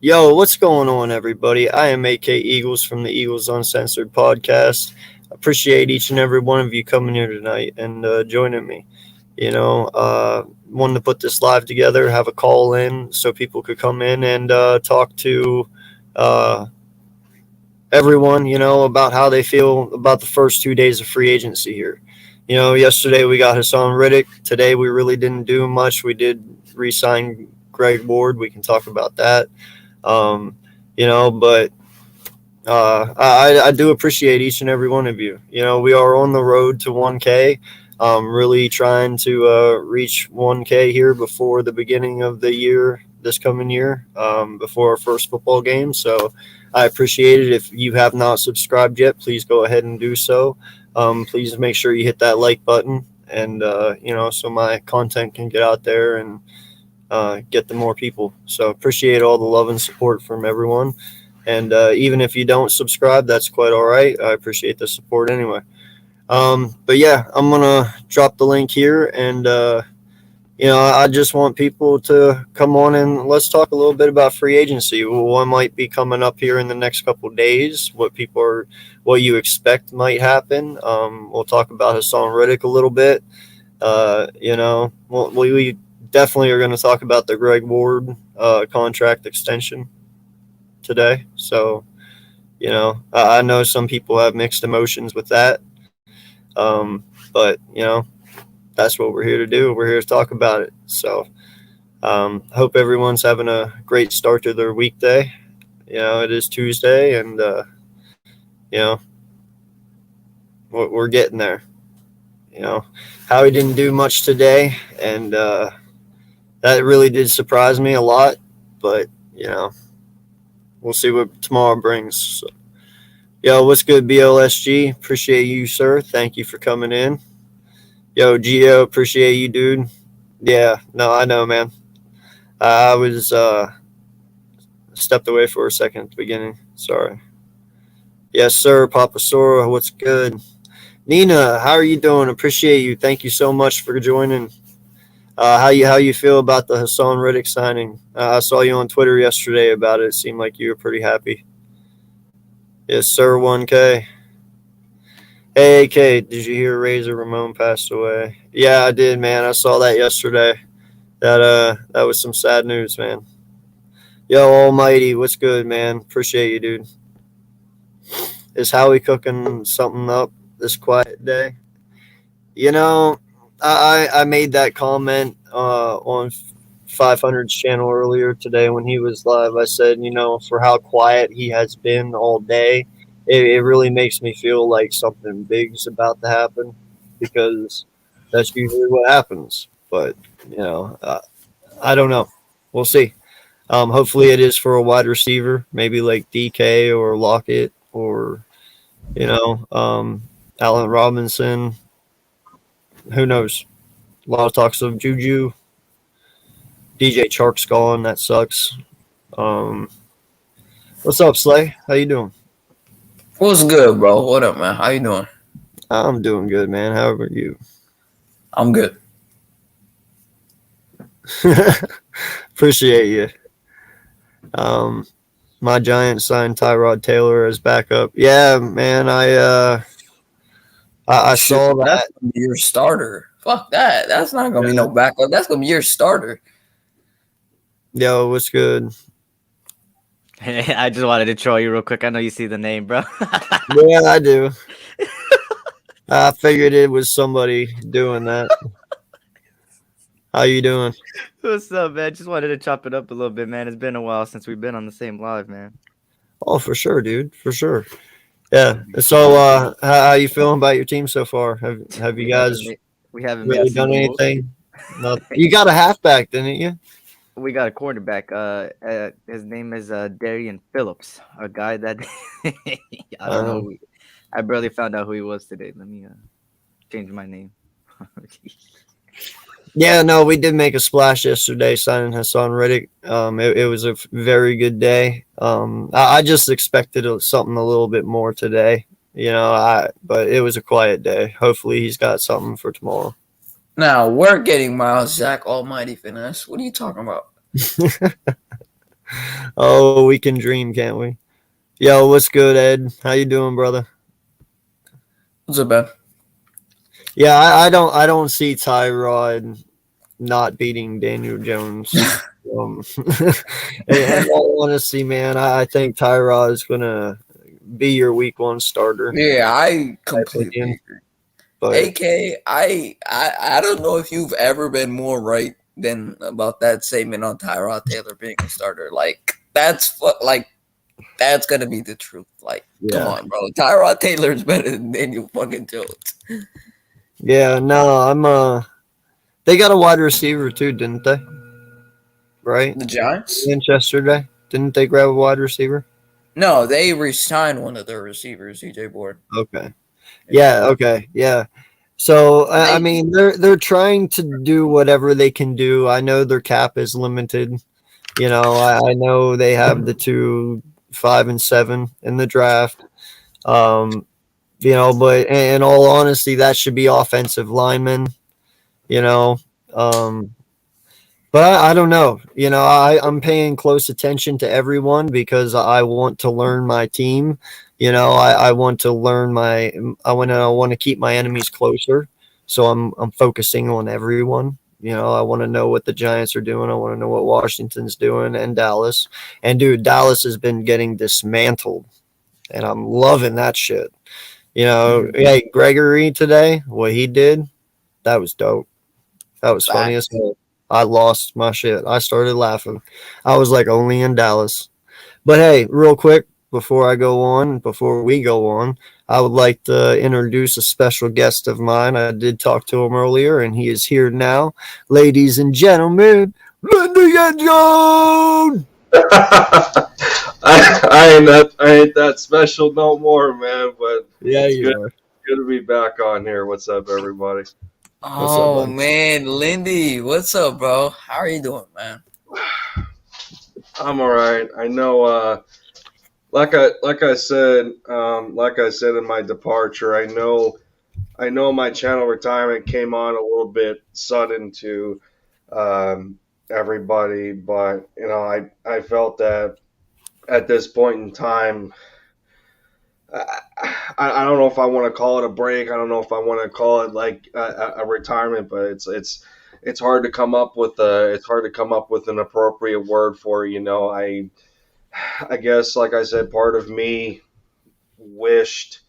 Yo, what's going on, everybody? I am AK Eagles from the Eagles Uncensored podcast. Appreciate each and every one of you coming here tonight and joining me. Wanted to put this live together, have a call in so people could come in and talk to uh, everyone, about how they feel about the first 2 days of free agency here. Yesterday we got Hassan Riddick. Today we really didn't do much. We did re-sign Greg Ward. We can talk about that. But I do appreciate each and every one of you. We are on the road to 1K. Really trying to reach 1K here before the beginning of the year, this coming year, before our first football game. So I appreciate it. If you have not subscribed yet, please go ahead and do so. Please make sure you hit that like button and, so my content can get out there and get to more people. So appreciate all the love and support from everyone. And even if you don't subscribe, that's quite all right. I appreciate the support anyway. But yeah, I'm going to drop the link here. And, I just want people to come on and let's talk a little bit about free agency. What might be coming up here in the next couple of days, what you expect might happen. We'll talk about Hassan Riddick a little bit. We definitely are going to talk about the Greg Ward contract extension today. So, I know some people have mixed emotions with that. But, that's what we're here to do. We're here to talk about it. So, hope everyone's having a great start to their weekday. It is Tuesday and, we're getting there. Howie didn't do much today and, that really did surprise me a lot, but, we'll see what tomorrow brings. So, yo, what's good, BLSG? Appreciate you, sir. Thank you for coming in. Yo, Gio, appreciate you, dude. Yeah, no, I know, man. I was stepped away for a second at the beginning. Sorry. Yes, sir, Papa Sora, what's good? Nina, how are you doing? Appreciate you. Thank you so much for joining. How you feel about the Hassan Riddick signing? I saw you on Twitter yesterday about it. It seemed like you were pretty happy. Yes, sir, 1K. Hey, AK, did you hear Razor Ramon passed away? Yeah, I did, man. I saw that yesterday. That was some sad news, man. Yo, Almighty, what's good, man? Appreciate you, dude. Is Howie cooking something up this quiet day? I made that comment on 500's channel earlier today when he was live. I said, for how quiet he has been all day, it really makes me feel like something big's about to happen because that's usually what happens. But, I don't know. We'll see. Hopefully it is for a wide receiver, maybe like DK or Lockett or, Allen Robinson. Who knows? A lot of talks of Juju. DJ Chark's gone. That sucks. What's up, Slay? How you doing? What's good, bro? What up, man? How you doing? I'm doing good, man. How are you? I'm good. Appreciate you. My Giants signed Tyrod Taylor as backup. Yeah, man. I saw that. That's gonna be your starter. Fuck that. That's not gonna be no backup. That's gonna be your starter. Yo, what's good? Hey, I just wanted to troll you real quick. I know you see the name, bro. Yeah, I do. I figured it was somebody doing that. How you doing? What's up, man? Just wanted to chop it up a little bit, man. It's been a while since we've been on the same live, man. Oh, for sure, dude. For sure. Yeah. So, how you feeling about your team so far? Have you guys we haven't really done anything? No. You got a halfback, didn't you? We got a quarterback. His name is Darian Phillips, a guy that I don't know. I barely found out who he was today. Let me change my name. Yeah, no, we did make a splash yesterday signing Hassan Riddick. It was a very good day. I just expected something a little bit more today, but it was a quiet day. Hopefully he's got something for tomorrow. Now, we're getting Miles Jack Almighty Finesse. What are you talking about? Oh, we can dream, can't we? Yo, what's good, Ed? How you doing, brother? What's up, man? Yeah, I don't see Tyrod not beating Daniel Jones. Um, in all honesty, man, I think Tyrod is gonna be your week one starter. Yeah, I My completely opinion, agree. but AK, I don't know if you've ever been more right than about that statement on Tyrod Taylor being a starter. Like that's gonna be the truth. Like, come yeah, on, bro. Tyrod Taylor's better than Daniel fucking Jones. yeah. No, they got a wide receiver too, didn't they? Right, The Giants? Yesterday, didn't they grab a wide receiver? No, they re-signed one of their receivers, CJ Board. Okay. Yeah. Okay. Yeah. So I They mean, they're trying to do whatever they can do. I know their cap is limited. You know, I know they have the 2, 5, and 7 in the draft. Um, you know, but in all honesty, that should be offensive linemen. You know, um, but I don't know. You know, I'm paying close attention to everyone because I want to learn my team. You know, I want to learn my. I want to keep my enemies closer. So I'm focusing on everyone. You know, I want to know what the Giants are doing. I want to know what Washington's doing and Dallas. And dude, Dallas has been getting dismantled, and I'm loving that shit. You know, hey Gregory today, what he did, that was dope. That was funny as facts. hell. I lost my shit. I started laughing. I was like, only in Dallas. But hey, real quick, before we go on, I would like to introduce a special guest of mine. I did talk to him earlier, and he is here now. Ladies and gentlemen, Lindy and Joan! I ain't that special no more, man. But Yeah, it's you good, are. good to be back on here. What's up, everybody? What's up, Oh bud? man, Lindy, what's up, bro? How are you doing, man? I'm all right. I know. Like I said in my departure, I know my channel retirement came on a little bit sudden to everybody, but you know, I felt that at this point in time, I don't know if I want to call it a break. I don't know if I want to call it like a retirement, but it's hard to come up with an appropriate word for it, you know. I guess like I said, part of me wished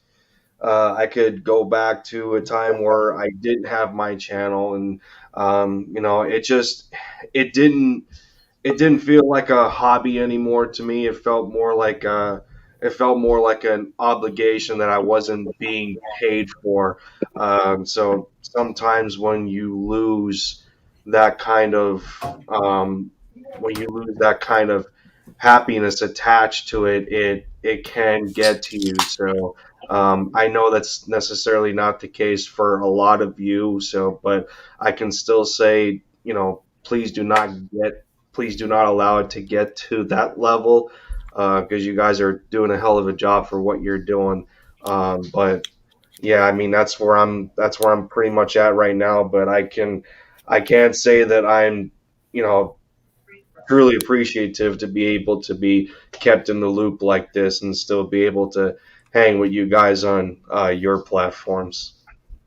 I could go back to a time where I didn't have my channel, and you know, it didn't it didn't feel like a hobby anymore to me. It felt more like an obligation that I wasn't being paid for. So sometimes that kind of when you lose that kind of happiness attached to it, it can get to you. So I know that's necessarily not the case for a lot of you. So, but I can still say, you know, please do not allow it to get to that level because you guys are doing a hell of a job for what you're doing. But yeah, I mean that's where I'm pretty much at right now. But I can't say that I'm, you know, truly appreciative to be able to be kept in the loop like this and still be able to hang with you guys on your platforms.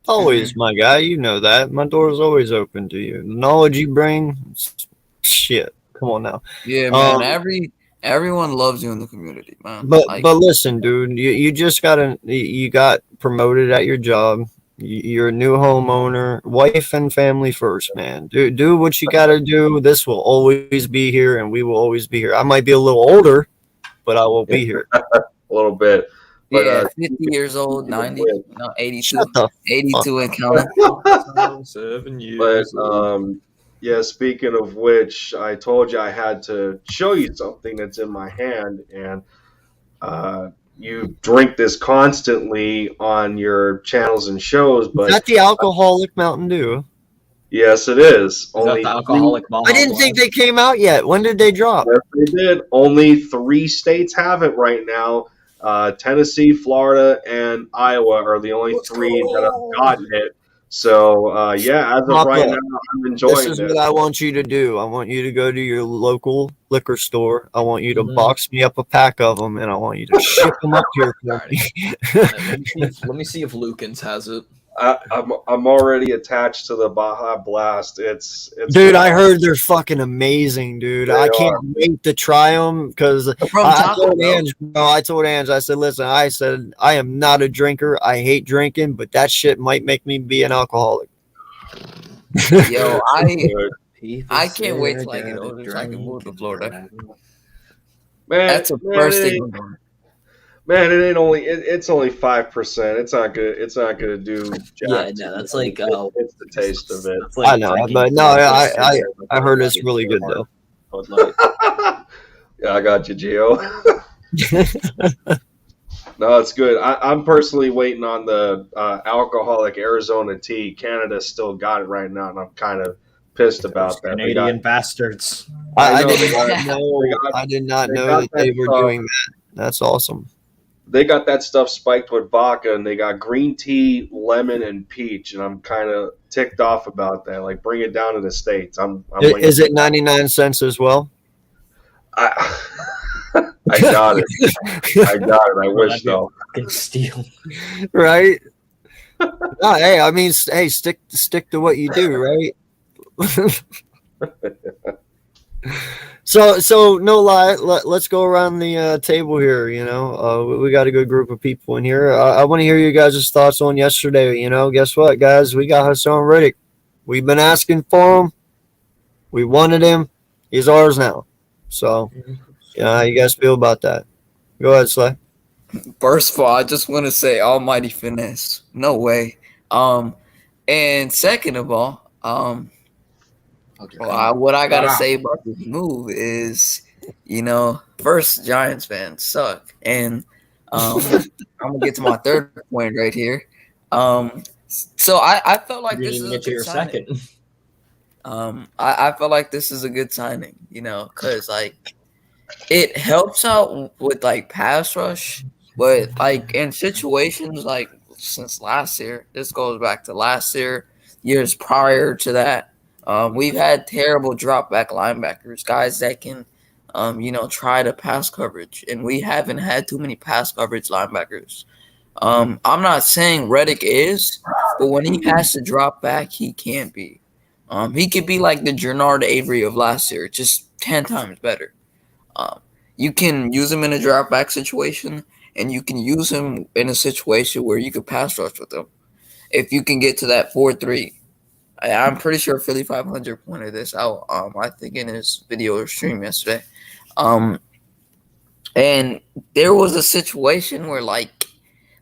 Hmm. Always, my guy. You know that. My door is always open to you. The knowledge you bring, shit. Come on now. Yeah, man. Um, Everyone loves you in the community, man. Like, but listen, dude, you just you got promoted at your job. You're a new homeowner, wife and family first, man. Do what you got to do. This will always be here, and we will always be here. I might be a little older, but I will Yeah, be here. a little bit. But yeah, 50 years old, speaking of 90, which, no, 82. Shut the fuck 82 and up. counting. but Seven years. yeah, speaking of which, I told you I had to show you something that's in my hand, and you drink this constantly on your channels and shows, Is but that the alcoholic Mountain Dew? yes, it is. Is that the alcoholic Baja I didn't think they came out yet. When did they drop? Yes, they did. Only 3 states have it right now. Tennessee, Florida, and Iowa are the only Let's three that have go. gotten it. So yeah, as of Papa, right now, I'm this enjoying is this. what I want you to do. I want you to go to your local liquor store. I want you to Mhm. box me up a pack of them, and I want you to ship them up here for me. Let me see if Lukens has it. I'm already attached to the Baja Blast. It's Dude, I heard they're fucking amazing, dude. They I are. can't wait to try them because From I Taco told Bell. Ange, bro, I told Ange, I said, listen, I said, I am not a drinker. I hate drinking, but that shit might make me be an alcoholic. Yo, I can't can't wait till I get older so I can move to Florida. Man, That's the man, first it thing ain't, I'm doing. man, it ain't only it's only 5%. It's not good. It's not gonna do jack. Yeah, to no, you. that's like It's the taste of it. That's like I know, drinking but no, I heard it's Bud really Light. good though. Bud Light. Yeah, I got you, Gio. No, it's good. I'm personally waiting on the alcoholic Arizona tea. Canada still got it right now, and I'm kind of pissed about that. They Canadian bastards. I know, did they not got- know. they got- I did not they know got that they that were stuff. doing that. That's awesome. They got that stuff spiked with vodka, and they got green tea, lemon, and peach. And I'm kind of ticked off about that. Like, bring it down to the States. I'm waiting. Is it 99 cents as well? I, I got it. I got it. I wish though. Fucking steal. Right? No, hey, I mean, hey, stick to what you do, right? So no lie. Let's go around the table here. You know, we got a good group of people in here. I want to hear you guys' thoughts on yesterday. You know, guess what, guys? We got Hassan Reddick. We've been asking for him. We wanted him. He's ours now. So, how you guys feel about that? Go ahead, Slay. First of all, I just want to say almighty finesse. No way. And second of all, what I gotta say about this move is, first Giants fans suck, and I'm gonna get to my third point right here. So I felt like You this didn't is a get to good your signing. second. I felt like this is a good signing, because like it helps out with like pass rush, but like in situations like since last year, this goes back to last year, years prior to that. We've had terrible drop back linebackers, guys that can, try to pass coverage, and we haven't had too many pass coverage linebackers. I'm not saying Reddick is, but when he has to drop back, he can't be. He could be like the Jernard Avery of last year, just 10 times better. You can use him in a drop back situation, and you can use him in a situation where you could pass rush with him. If you can get to that 4-3, I'm pretty sure Philly 500 pointed this out. I think in his video or stream yesterday. And there was a situation where, like,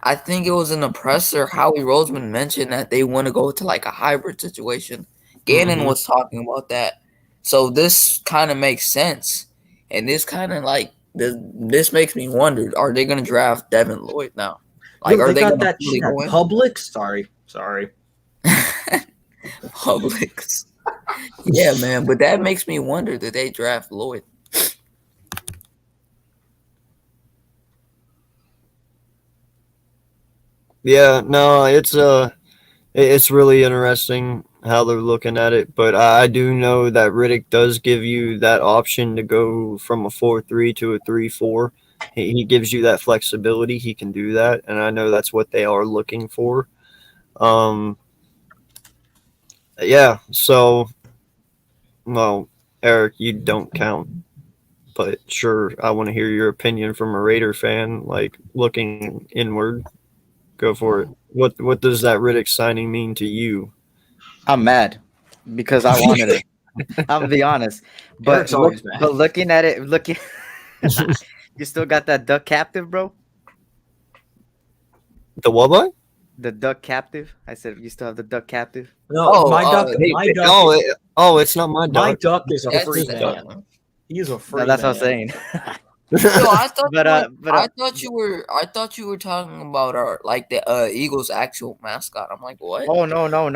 I think it was an oppressor. Howie Roseman mentioned that they want to go to like a hybrid situation. Gannon was talking about that. So this kind of makes sense. And this kind of like this makes me wonder: are they going to draft Devin Lloyd now? Like, Yo, are they got going to that really shit at go in? Publix? Sorry. Publix? Yeah, man. But that makes me wonder: did they draft Lloyd? Yeah, no, it's really interesting how they're looking at it, but I do know that Riddick does give you that option to go from a 4-3 to a 3-4. He gives you that flexibility. He can do that, and I know that's what they are looking for. Yeah, so, well, Eric, you don't count, but sure, I want to hear your opinion from a Raider fan, like looking inward. Go for it. What does that Riddick signing mean to you? I'm mad because I wanted it. I'm gonna be honest, Eric's always mad. but looking at it, you still got that duck captive, bro. The what boy? The duck captive. I said you still have the duck captive. No, Oh, my duck. Oh, it's not my duck. My duck is a That's free the man. thing. He's a free No, that's man. what I'm saying. I thought But, I thought you were talking about our the Eagles' actual mascot. I'm like, what? Oh no. I don't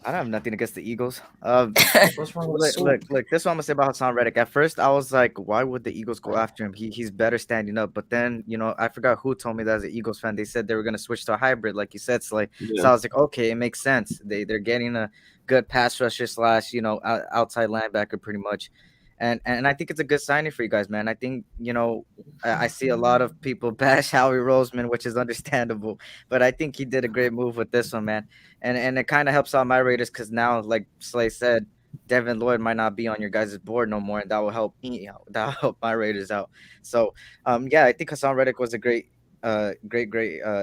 have nothing against the Eagles. What's wrong with Look, Soul? look. This is what I'm gonna say about Hassan Reddick. At first, I was like, why would the Eagles go after him? He's better standing up. But then, I forgot who told me that as an Eagles fan. They said they were gonna switch to a hybrid, like you said, Slay. So I was like, okay, it makes sense. They're getting a good pass rusher slash outside linebacker pretty much. And I think it's a good signing for you guys, man. I think I see a lot of people bash Howie Roseman, which is understandable, but I think he did a great move with this one, man. And it kind of helps out my Raiders because now, like Slay said, Devin Lloyd might not be on your guys' board no more, and that will help me out. That will help my Raiders out. So, yeah, I think Hassan Reddick was a great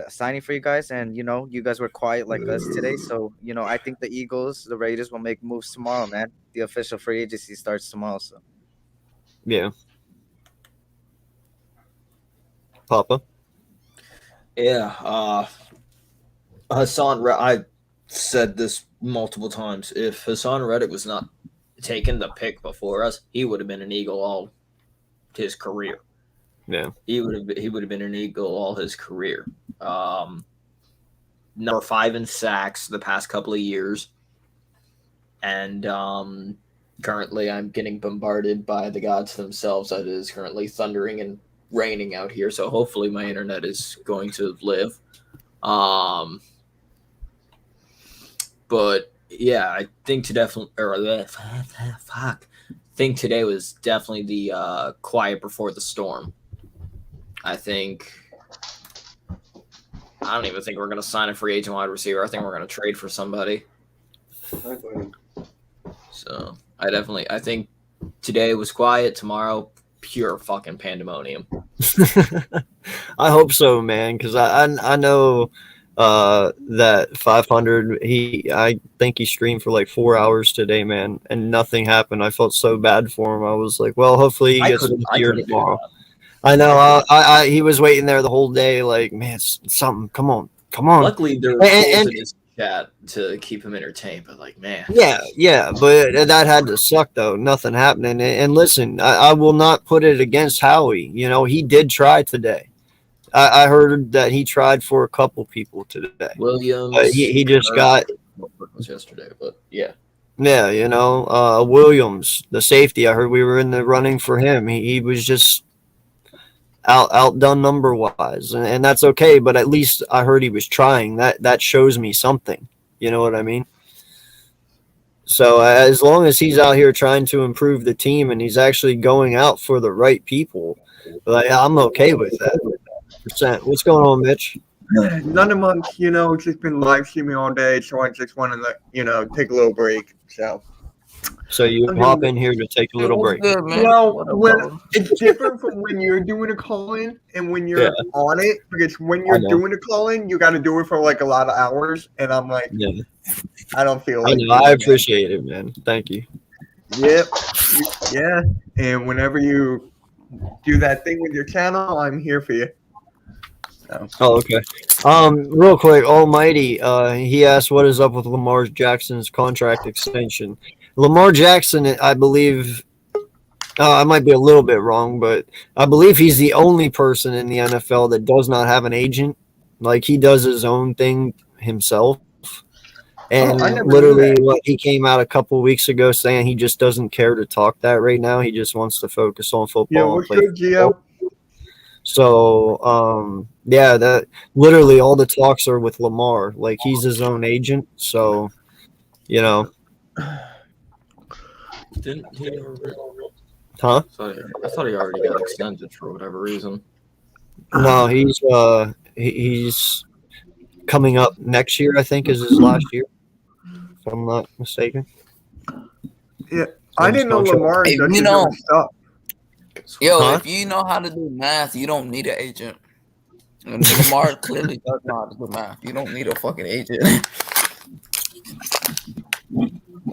signing for you guys, and you guys were quiet like us today. So, I think the Eagles, the Raiders will make moves tomorrow, man. The official free agency starts tomorrow. So, Yeah. Papa. Yeah, I said this multiple times. If Hassan Reddick was not taking the pick before us, he would have been an Eagle all his career. Yeah. He would have been an Eagle all his career. Number 5 in sacks the past couple of years. And currently I'm getting bombarded by the gods themselves. That is currently thundering and raining out here, so hopefully my internet is going to live. But yeah, I think today was definitely the quiet before the storm. I don't even think we're going to sign a free agent wide receiver. I think we're going to trade for somebody. So I think today was quiet. Tomorrow, pure fucking pandemonium. I hope so, man, because I know that 500. I think he streamed for like 4 hours today, man, and nothing happened. I felt so bad for him. I was like, well, hopefully he gets here tomorrow. I know. He was waiting there the whole day. Like, man, something. Come on. Luckily, there was in his chat to keep him entertained. But like, man, yeah. But that had to suck though. Nothing happening. And listen, I will not put it against Howie. He did try today. I heard that he tried for a couple people today. Williams. He just got. Was yesterday, but yeah. Yeah, Williams, the safety. I heard we were in the running for him. He was just outdone number wise, and that's okay. But at least I heard he was trying. That shows me something. You know what I mean? So as long as he's out here trying to improve the team and he's actually going out for the right people, I'm okay with that. What's going on, Mitch? None much. It's just been live streaming all day, so I just wanted to take a little break. So you hop in here to take a little break. Good, man. It's different from when you're doing a call-in and when you're on it, because when you're doing a call-in, you got to do it for like a lot of hours, and I'm like, I don't feel like I appreciate it, man. Thank you. Yep. Yeah. And whenever you do that thing with your channel, I'm here for you. Oh, okay. Real quick, Almighty, he asked what is up with Lamar Jackson's contract extension. Lamar Jackson, I believe, I might be a little bit wrong, but I believe he's the only person in the NFL that does not have an agent. Like, he does his own thing himself. And literally, he came out a couple weeks ago saying he just doesn't care to talk that right now. He just wants to focus on football. Yeah, what's good, Gio? So, that literally all the talks are with Lamar. Like, he's his own agent. So, Didn't he already? Huh? I thought he already got extended for whatever reason. No, he's coming up next year, I think, is his last year, if I'm not mistaken. Yeah, I didn't know Lamar Hey, does his own stuff. Yo, if you know how to do math, you don't need an agent. And Lamar clearly does know how to do math. You don't need a fucking agent.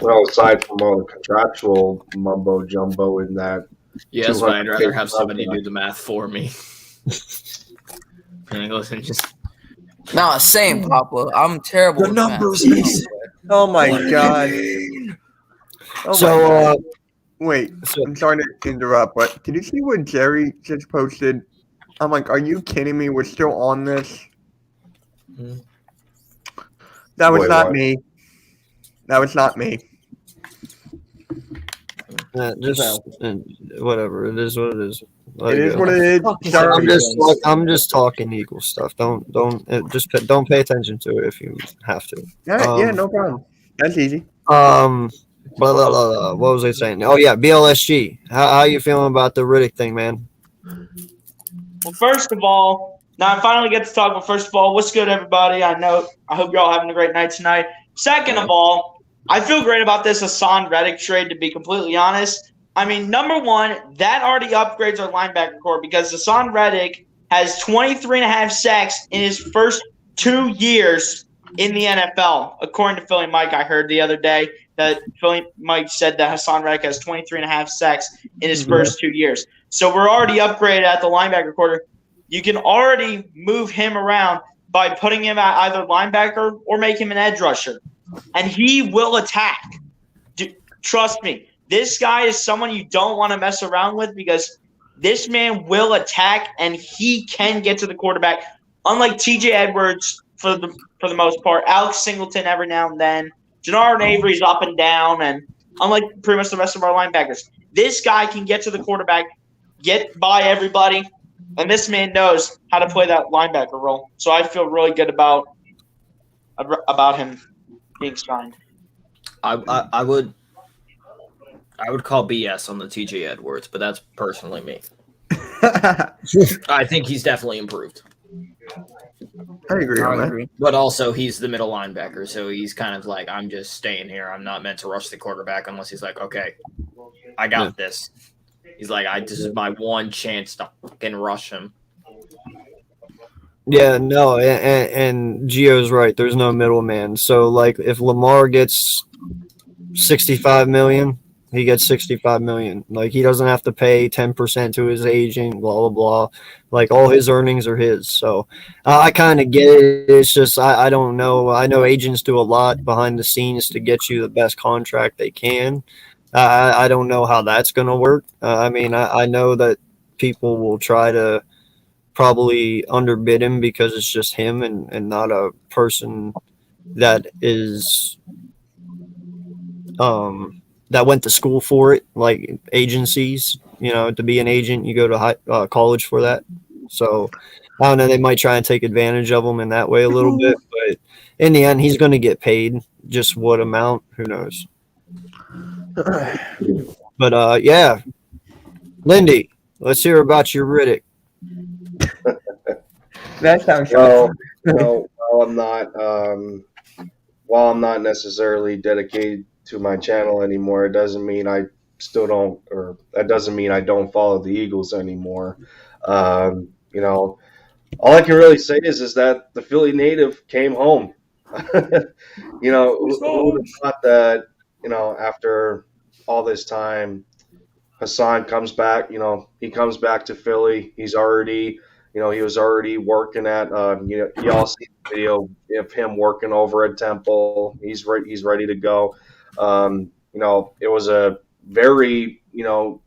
Well, aside from all the contractual mumbo jumbo in that. Yes, but I'd rather have somebody do the math for me. Nah, same, Papa. I'm terrible with math. Oh my god. Wait, So, I'm sorry to interrupt, but did you see what Jerry just posted? I'm like, are you kidding me? We're still on this. That was Wait, not what? me. That was not me. just whatever. It is what it is. Let It is go. what it is. Fuck is Sorry. I'm just talking Eagle stuff. Don't don't pay attention to it if you have to. Yeah, no problem. That's easy. Blah, blah, blah, blah. What was I saying? Oh yeah, BLSG. How you feeling about the Riddick thing, man? Well, first of all, now I finally get to talk. But first of all, what's good, everybody? I hope you're all having a great night tonight. Second of all, I feel great about this Hassan Reddick trade. To be completely honest, I mean, number one, that already upgrades our linebacker core because Hassan Reddick has 23.5 sacks in his first 2 years in the NFL, according to Philly Mike. I heard the other day that Philly Mike said that Hassan Reddick has 23.5 sacks in his first 2 years. So we're already upgraded at the linebacker quarter. You can already move him around by putting him at either linebacker or make him an edge rusher. And he will attack. Trust me. This guy is someone you don't want to mess around with because this man will attack and he can get to the quarterback. Unlike TJ Edwards for the most part, Alex Singleton every now and then, Jannard Avery's up and down, and unlike pretty much the rest of our linebackers, this guy can get to the quarterback, get by everybody, and this man knows how to play that linebacker role. So I feel really good about him being signed. I would call BS on the TJ Edwards, but that's personally me. I think he's definitely improved. I agree on that. But also, he's the middle linebacker, so he's kind of like, I'm just staying here. I'm not meant to rush the quarterback unless he's like, okay, I got this. He's like, this is my one chance to fucking rush him. Yeah, no, and Gio's right. There's no middleman. So, like, if Lamar gets $65 million, he gets $65 million. Like, he doesn't have to pay 10% to his agent. Blah blah blah. Like, all his earnings are his. So, I kind of get it. It's just I don't know. I know agents do a lot behind the scenes to get you the best contract they can. I don't know how that's going to work. I mean, I know that people will try to probably underbid him because it's just him and not a person that is that went to school for it, like agencies. To be an agent, you go to college for that. So I don't know. They might try and take advantage of him in that way a little bit, but in the end, he's going to get paid. Just what amount? Who knows? But yeah, Lindy, let's hear about your Riddick. That sounds while I'm not necessarily dedicated to my channel anymore, it doesn't mean I still don't, or that doesn't mean I don't follow the Eagles anymore. All I can really say is that the Philly native came home. Who would have thought that, after all this time, Hassan comes back, he comes back to Philly. He's already, he was already working at, y'all see the video of him working over at Temple. He's ready to go. It was a very,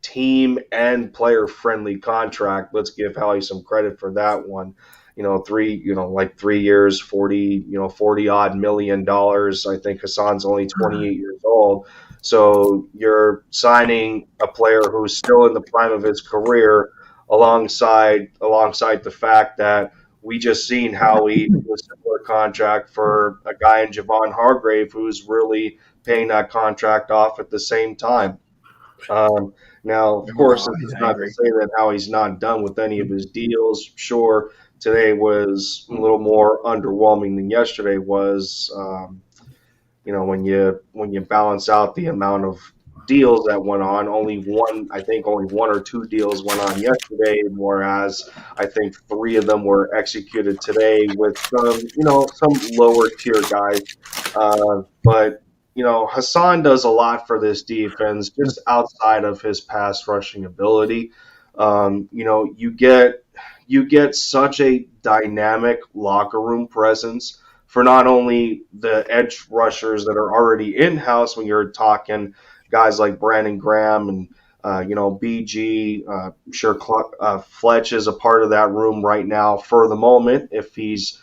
team and player friendly contract. Let's give Howie some credit for that one. 3 years, 40 odd $1 million. I think Hassan's only 28 years old. So you're signing a player who's still in the prime of his career alongside the fact that we just seen Howie do a similar contract for a guy in Javon Hargrave who's really paying that contract off at the same time. Now, of course, it's not to say that Howie's not done with any of his deals. Sure, today was a little more underwhelming than yesterday was. When you balance out the amount of deals that went on, only one or two deals went on yesterday, whereas I think 3 of them were executed today with some lower tier guys. But Hassan does a lot for this defense just outside of his pass rushing ability. You get such a dynamic locker room presence for not only the edge rushers that are already in-house when you're talking, guys like Brandon Graham and BG. Sure, Fletch is a part of that room right now for the moment. If he's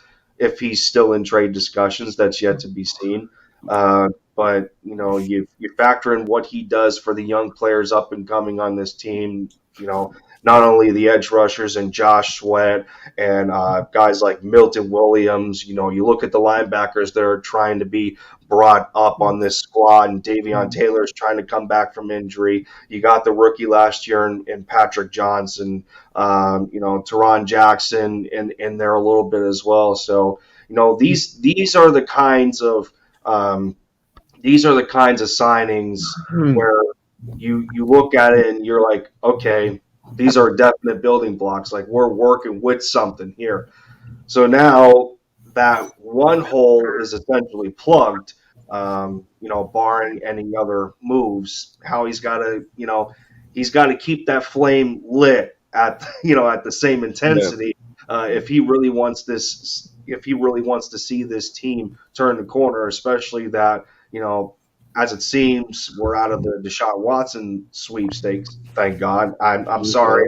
still in trade discussions, that's yet to be seen. But you factor in what he does for the young players up and coming on this team. Not only the edge rushers and Josh Sweat and guys like Milton Williams. You look at the linebackers that are trying to be brought up on this squad, and Davion Taylor is trying to come back from injury. You got the rookie last year in Patrick Johnson, Teron Jackson in there a little bit as well. So these are the kinds of signings where you look at it and you're like, okay, these are definite building blocks. Like, we're working with something here. So now that one hole is essentially plugged, barring any other moves. Howie's got to keep that flame lit at the same intensity if he really wants this. If he really wants to see this team turn the corner, especially that as it seems, we're out of the Deshaun Watson sweepstakes. Thank God. I'm sorry.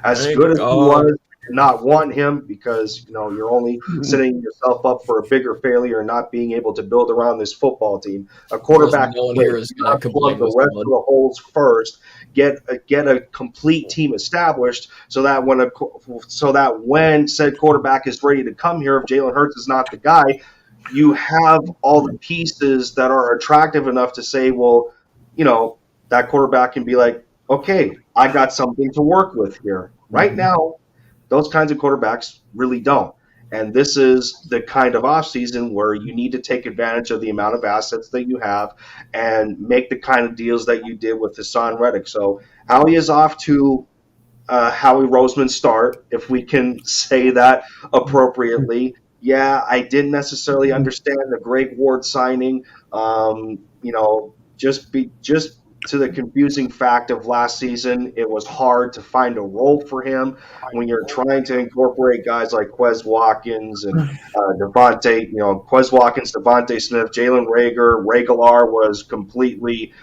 As good as he was, I did not want him because you're only setting yourself up for a bigger failure and not being able to build around this football team. A quarterback no one here is going to plug the rest of the holes first. Get a complete team established so that when said quarterback is ready to come here, if Jalen Hurts is not the guy, you have all the pieces that are attractive enough to say, well, that quarterback can be like, okay, I got something to work with here. Right now, those kinds of quarterbacks really don't. And this is the kind of offseason where you need to take advantage of the amount of assets that you have and make the kind of deals that you did with Hassan Reddick. So Howie is off to Howie Roseman start, if we can say that appropriately. Yeah, I didn't necessarily understand the Greg Ward signing. Just to the confusing fact of last season, it was hard to find a role for him when you're trying to incorporate guys like Quez Watkins and Quez Watkins, Devontae Smith, Jalen Reagor. Regalar was completely,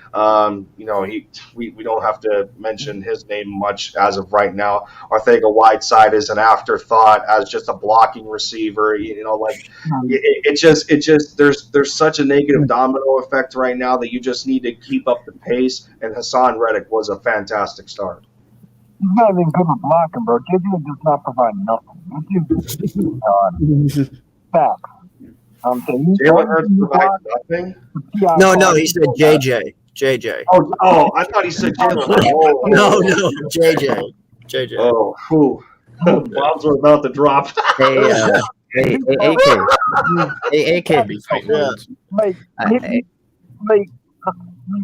we don't have to mention his name much as of right now. Arthega Whiteside is an afterthought as just a blocking receiver. There's such a negative domino effect right now that you just need to keep up the pace. And Hassan Reddick was a fantastic start. He's not even good at blocking, bro. JJ does not provide nothing. Facts. Jalen Hurts provides nothing? No, he said JJ. JJ. Oh, I thought he said Jalen. No, JJ. Oh, whew. Bombs were about to drop. Hey, AK.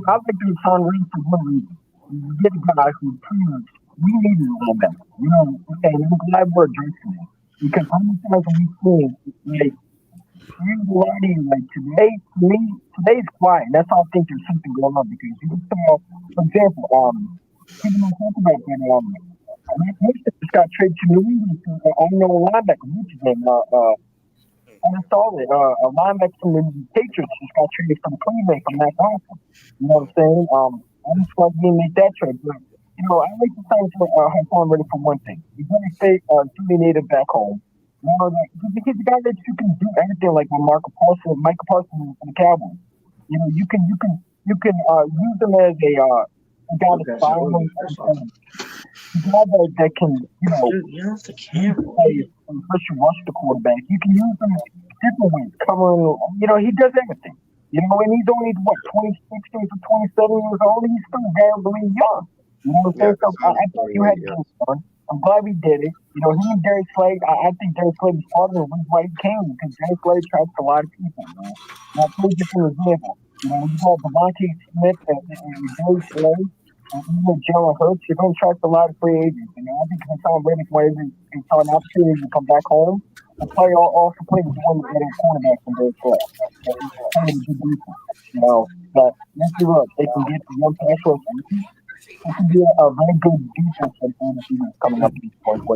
I think it's on reason for one reason. You get a guy who proves we needed a little better. And I'm glad we're addressing it. Because how many times have we seen, today, for me, today's quiet. That's how I think there's something going on. Because you saw, for example, even though talk about that, Mason just got traded to New England to unknown linebacker, which is I saw it. A linebacker from the Patriots just got traded from Cleveland from Matt Johnson. You know what I'm saying? I just want to make that trade. But, I like the sign for Hassan Reddick for one thing. He's going to stay truly native back home. Because the guy that you can do anything like with Michael Parsons and the Cowboys. You can use them as a guy that's following. A guy that can, especially rush the quarterback. You can use him different ways, covering. He does everything. And he's only 26 or 27 years old. He's still very young. You know what I'm saying? So I thought you had to get fun. I'm glad we did it. He and Darius Slade. I think Darius Slade is part of the reason why he came because Darius Slade traps a lot of people. Now, I'll take just an example. You got Devontae Smith and Darius Slade. Even Jalen Hurts, you're going to attract a lot of free agents. I think Hassan Reddick was an opportunity to come back home and play also play with one of the better cornerbacks in their class. But let's see what they can get the young pass rush. It can be a very good defense for the season coming up these points.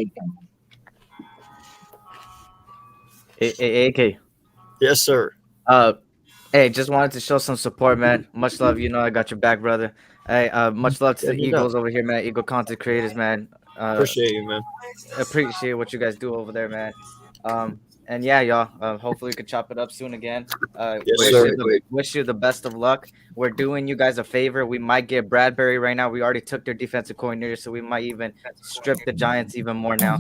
AK. Yes, sir. Hey, just wanted to show some support, man. Much love. You know, I got your back, brother. Hey, much love to the Eagles over here, man. Eagle content creators, man. Appreciate you, man. Appreciate what you guys do over there, man. And yeah, y'all. Hopefully we could chop it up soon again. Yes, sir. Wish you the best of luck. We're doing you guys a favor. We might get Bradbury right now. We already took their defensive coordinator, so we might even strip the Giants even more now.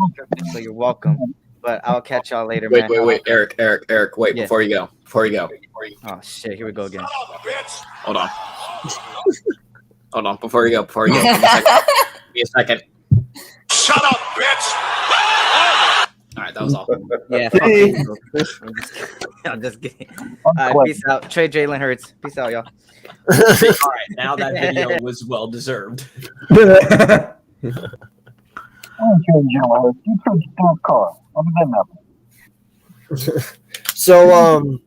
So you're welcome. But I'll catch y'all later, man. Wait, Eric, wait, Yeah. before you go. Oh shit, here we go again. Hold on, before you go. Give me a second. Shut up, bitch! All right, that was all. Yeah, fuck you. I'm just kidding. Peace out. Trade Jalen Hurts. Peace out, y'all. All right, now that video was well deserved. So,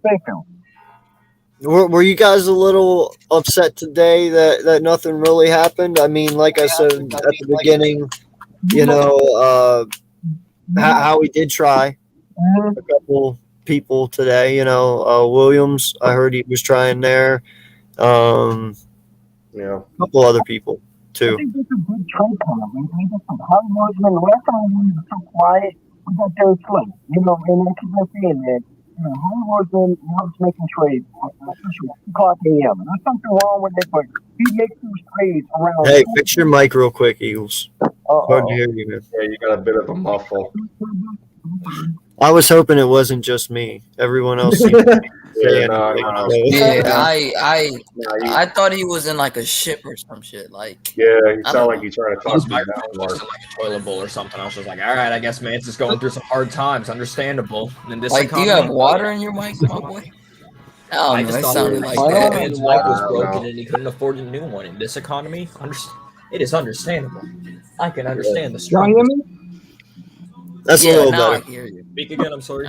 were you guys a little upset today that nothing really happened? I mean, like I said at the beginning, you know, Howie did try a couple people today. You know, Williams, I heard he was trying there. A couple other people too. I think this is a good trade for them. We just some Hollywood. Last time we were so quiet, we got there slow. You know, and I keep on saying that. Hollywood's loves making trades, especially 2:00 a.m. There's something wrong with it, but he makes those trades around. Hey, fix your mic real quick, Eagles. Hard to hear you, man. Yeah, you got a bit of a muffle. I was hoping it wasn't just me. Everyone else seemed to be saying Yeah, I thought he was in like a ship or some shit. Like, yeah, you sound like you're trying to talk Like a toilet bowl or something. I was just like, all right, I guess man's just going through some hard times. Understandable. And this like, do you have water in your mic, my boy? I just it thought sounded like that. that. His mic was broken and he couldn't afford a new one. In this economy, it is understandable. I can understand the struggle. Y'all hear me? That's a little now better. I hear you. Speak again. I'm sorry.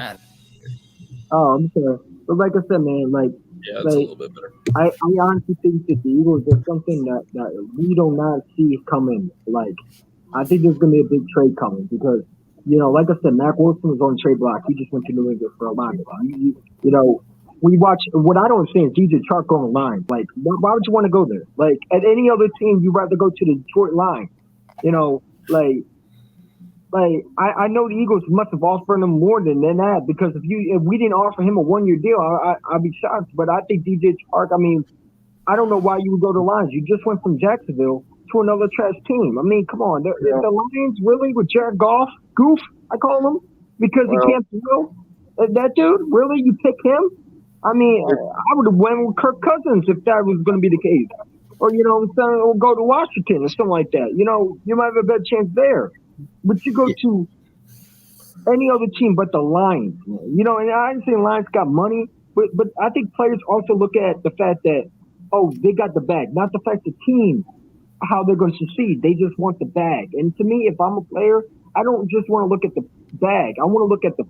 Oh, I'm sorry. But like I said, man, like Yeah, it's a little bit better. I honestly think that the Eagles are something that we do not see coming. Like, I think there's going to be a big trade coming because, you know, like I said, Mac Wilson was on the trade block. He just went to New England for a line. You know, we watch. What I don't understand is DJ Chark going line. Like, why would you want to go there? Like, at any other team, you'd rather go to the Detroit line. You know, like I know the Eagles must have offered him more than that because if we didn't offer him a 1-year deal, I'd be shocked. But I think DJ Chark, I mean, I don't know why you would go to Lions. You just went from Jacksonville to another trash team. I mean, come on. The Lions really with Jared Goff, Goof, I call him, because he can't throw. That dude, really? You pick him? I mean, I would have went with Kirk Cousins if that was going to be the case. Or, you know what I'm saying, or go to Washington or something like that. You know, you might have a better chance there. But you go to any other team but the Lions. You know, and I understand Lions got money, but I think players also look at the fact that, oh, they got the bag, not the fact the team, how they're going to succeed. They just want the bag. And to me, if I'm a player, I don't just want to look at the bag. I want to look at the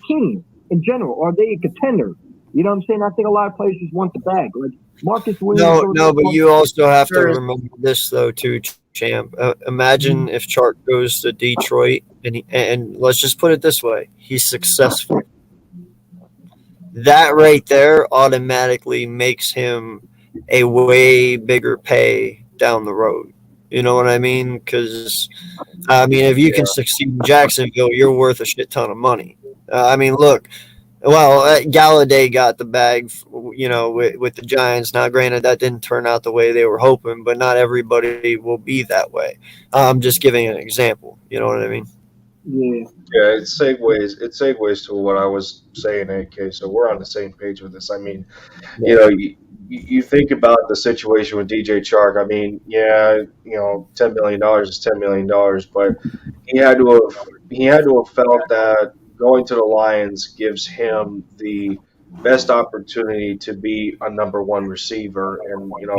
team in general. Are they a contender? You know what I'm saying? I think a lot of players just want the bag. Like Marcus Williams. No, but you also have to remember this, though, too, Champ. Imagine if Chark goes to Detroit and let's just put it this way, he's successful. That right there automatically makes him a way bigger pay down the road. You know what I mean? Because, I mean, if you can succeed in Jacksonville, you're worth a shit ton of money. I mean, look, well, Galladay got the bag, you know, with the Giants. Now, granted, that didn't turn out the way they were hoping, but not everybody will be that way. I'm just giving an example. You know what I mean? Yeah. Yeah, it segues to what I was saying, AK. So we're on the same page with this. I mean, you know, you think about the situation with DJ Chark. I mean, yeah, you know, $10 million is $10 million, but he had to have felt that going to the Lions gives him the best opportunity to be a number one receiver. And, you know,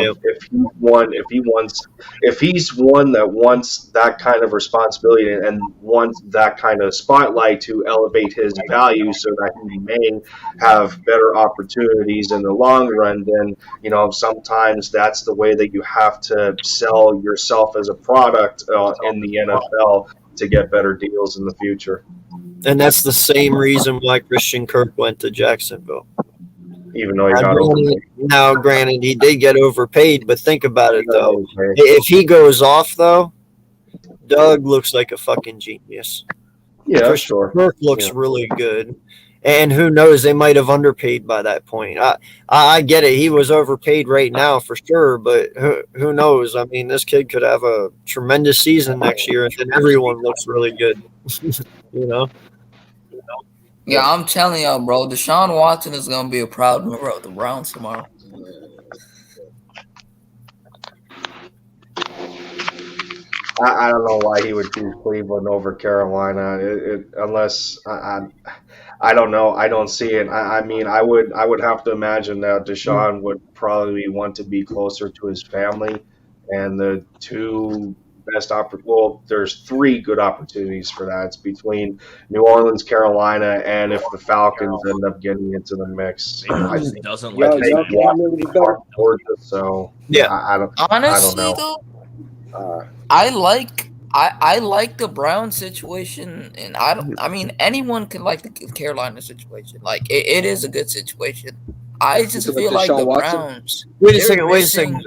if he's one that wants that kind of responsibility and wants that kind of spotlight to elevate his value so that he may have better opportunities in the long run, then, you know, sometimes that's the way that you have to sell yourself as a product in the NFL to get better deals in the future. And that's the same reason why Christian Kirk went to Jacksonville. even though he got overpaid. Now, granted, he did get overpaid, but think about it, though. Overpaid. If he goes off, though, Doug looks like a fucking genius. Yeah, Christian sure. Kirk looks really good. And who knows, they might have underpaid by that point. I get it. He was overpaid right now for sure, but who knows? I mean, this kid could have a tremendous season next year, and everyone looks really good. You know? Yeah, I'm telling y'all, bro. Deshaun Watson is going to be a proud member of the Browns tomorrow. I don't know why he would choose Cleveland over Carolina. Unless I don't know. I don't see it. I mean, I would have to imagine that Deshaun would probably want to be closer to his family, and the two best well, there's three good opportunities for that. It's between New Orleans, Carolina, and if the Falcons end up getting into the mix, I think doesn't Yo, like y'all can't really better. so Yeah. I don't Honestly, know. though, I like the Brown situation, and I mean, anyone can like the Carolina situation. Like, it is a good situation. I just talking feel about like Deshaun the Watson? Browns. Wait a they're second. missing-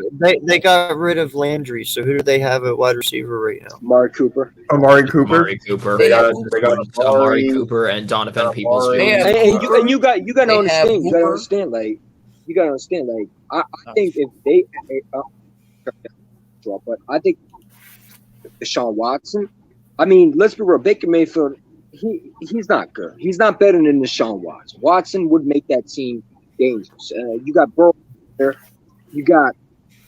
They got rid of Landry, so who do they have at wide receiver right now? Amari Cooper. Amari Cooper. Amari Cooper. They got Amari Cooper and Donovan Peoples. They have And Cooper. you got to They have understand. You got to Hooper. understand. Like you got to understand. Like I think if they, but I think Deshaun Watson. I mean, let's be real. Baker Mayfield. He's not good. He's not better than Deshaun Watson. Watson would make that team dangerous. You got Burrow there. You got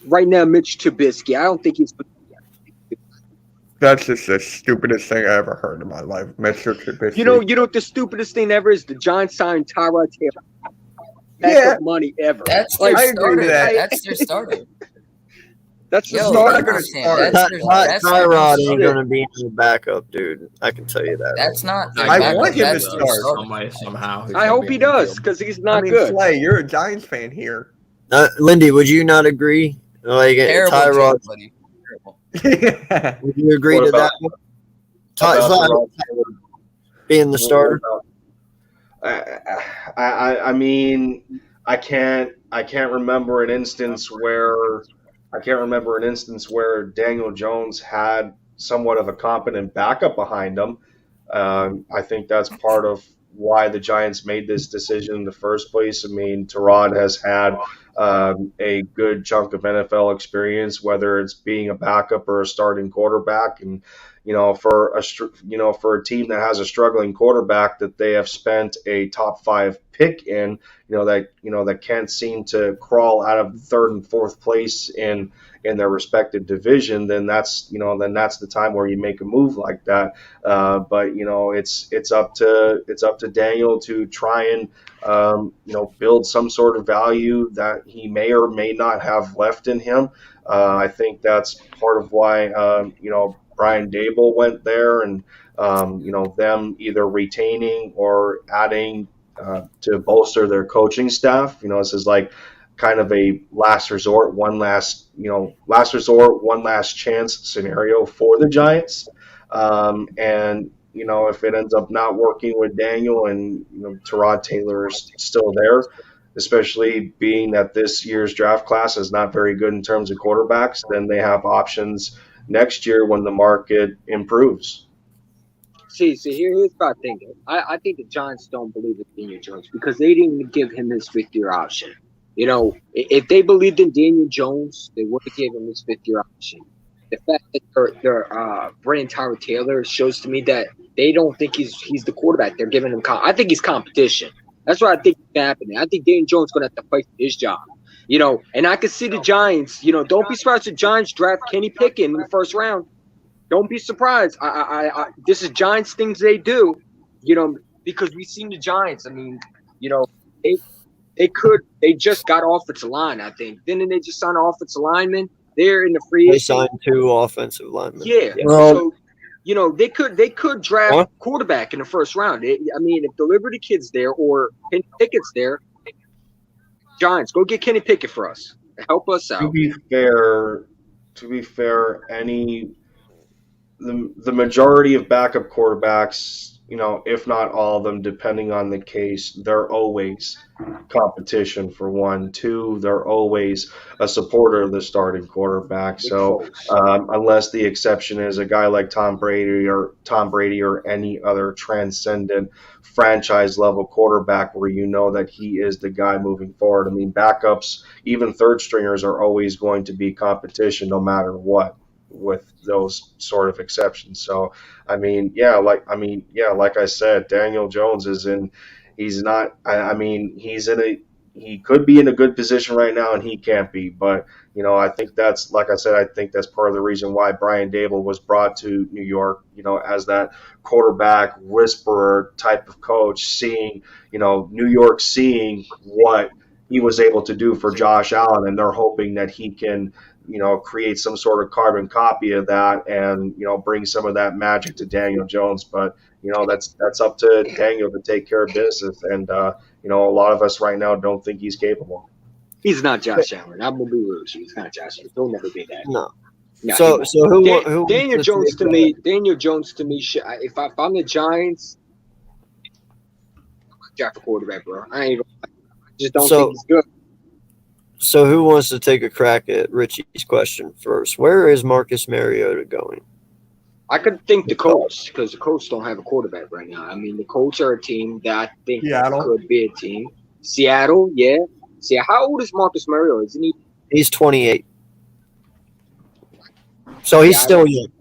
right now Mitch Trubisky. I don't think he's. That's just the stupidest thing I ever heard in my life, Mr. Trubisky. You know what the stupidest thing ever is? The Giants signed Tyrod Taylor. Yeah. Money ever. That's Like, their I agree starter. with that. That's their starter. That's the Yo, not starter. gonna understand. start. That's their Tyrod ain't starter. going to be any backup, dude. I can tell you that. That's not. their I backup, want him to that's their start. starter. Some way, somehow. I hope he does because he's not I mean, good. Slay, you're a Giants fan here. Lindy, would you not agree? Like Terrible Tyrod, joke, buddy. Terrible. would you agree What to about- that one? Tyrod being the starter. I mean, I can't remember an instance where Daniel Jones had somewhat of a competent backup behind him. I think that's part of why the Giants made this decision in the first place. I mean, Tyrod has had a good chunk of NFL experience, whether it's being a backup or a starting quarterback, and for a team that has a struggling quarterback that they have spent a top 5 pick in, that can't seem to crawl out of third and fourth place in their respective division, then that's the time where you make a move like that. But it's up to Daniel to try and build some sort of value that he may or may not have left in him. I think that's part of why Brian Dable went there, and them either retaining or adding to bolster their coaching staff. This is like kind of a last resort, one last chance scenario for the Giants. And if it ends up not working with Daniel and Tyrod Taylor is still there, especially being that this year's draft class is not very good in terms of quarterbacks, then they have options next year when the market improves. See, here's what I think. I think the Giants don't believe in Daniel Jones because they didn't give him his 5th-year option. If they believed in Daniel Jones, they would have gave him his 5th-year option. The fact that they're bringing Tyrod Taylor shows to me that they don't think he's the quarterback. They're giving him I think he's competition. That's what I think is happening. I think Daniel Jones is going to have to fight for his job. And I can see the Giants, don't be surprised if the Giants draft Kenny Pickett in the first round. Don't be surprised. This is Giants things they do, because we've seen the Giants. I mean, they just got offensive line, I think. Then they just signed an offensive lineman. They're in the free They agency. signed 2 offensive linemen. Yeah. Well, So, they could draft quarterback in the first round. If the Liberty kid's there or Kenny Pickett's there, Giants, go get Kenny Pickett for us. Help us out. To be fair, the majority of backup quarterbacks if not all of them, depending on the case, they're always competition for 1. 2, they're always a supporter of the starting quarterback. So unless the exception is a guy like Tom Brady or any other transcendent franchise level quarterback where that he is the guy moving forward. I mean, backups, even third stringers, are always going to be competition no matter what, with those sort of exceptions. So like I said, Daniel Jones he could be in a good position right now and he can't be, but I think that's, like I said, I think that's part of the reason why Brian Dable was brought to New York, as that quarterback whisperer type of coach, seeing New York seeing what he was able to do for Josh Allen, and they're hoping that he can create some sort of carbon copy of that and bring some of that magic to Daniel Jones. But that's up to Daniel to take care of business, and a lot of us right now don't think he's capable. He's not Josh Allen. I'm gonna be rude. He's not Josh Allen. He'll never be that. No. No, So who Daniel Jones to me? Daniel Jones to me. If I'm the Giants, draft a quarterback, bro. I just don't think he's good. So who wants to take a crack at Richie's question first? Where is Marcus Mariota going? I could think the Colts, because the Colts don't have a quarterback right now. I mean, the Colts are a team that I think could be a team. Seattle, yeah. See, how old is Marcus Mariota? Isn't he? He's 28. So he's still young.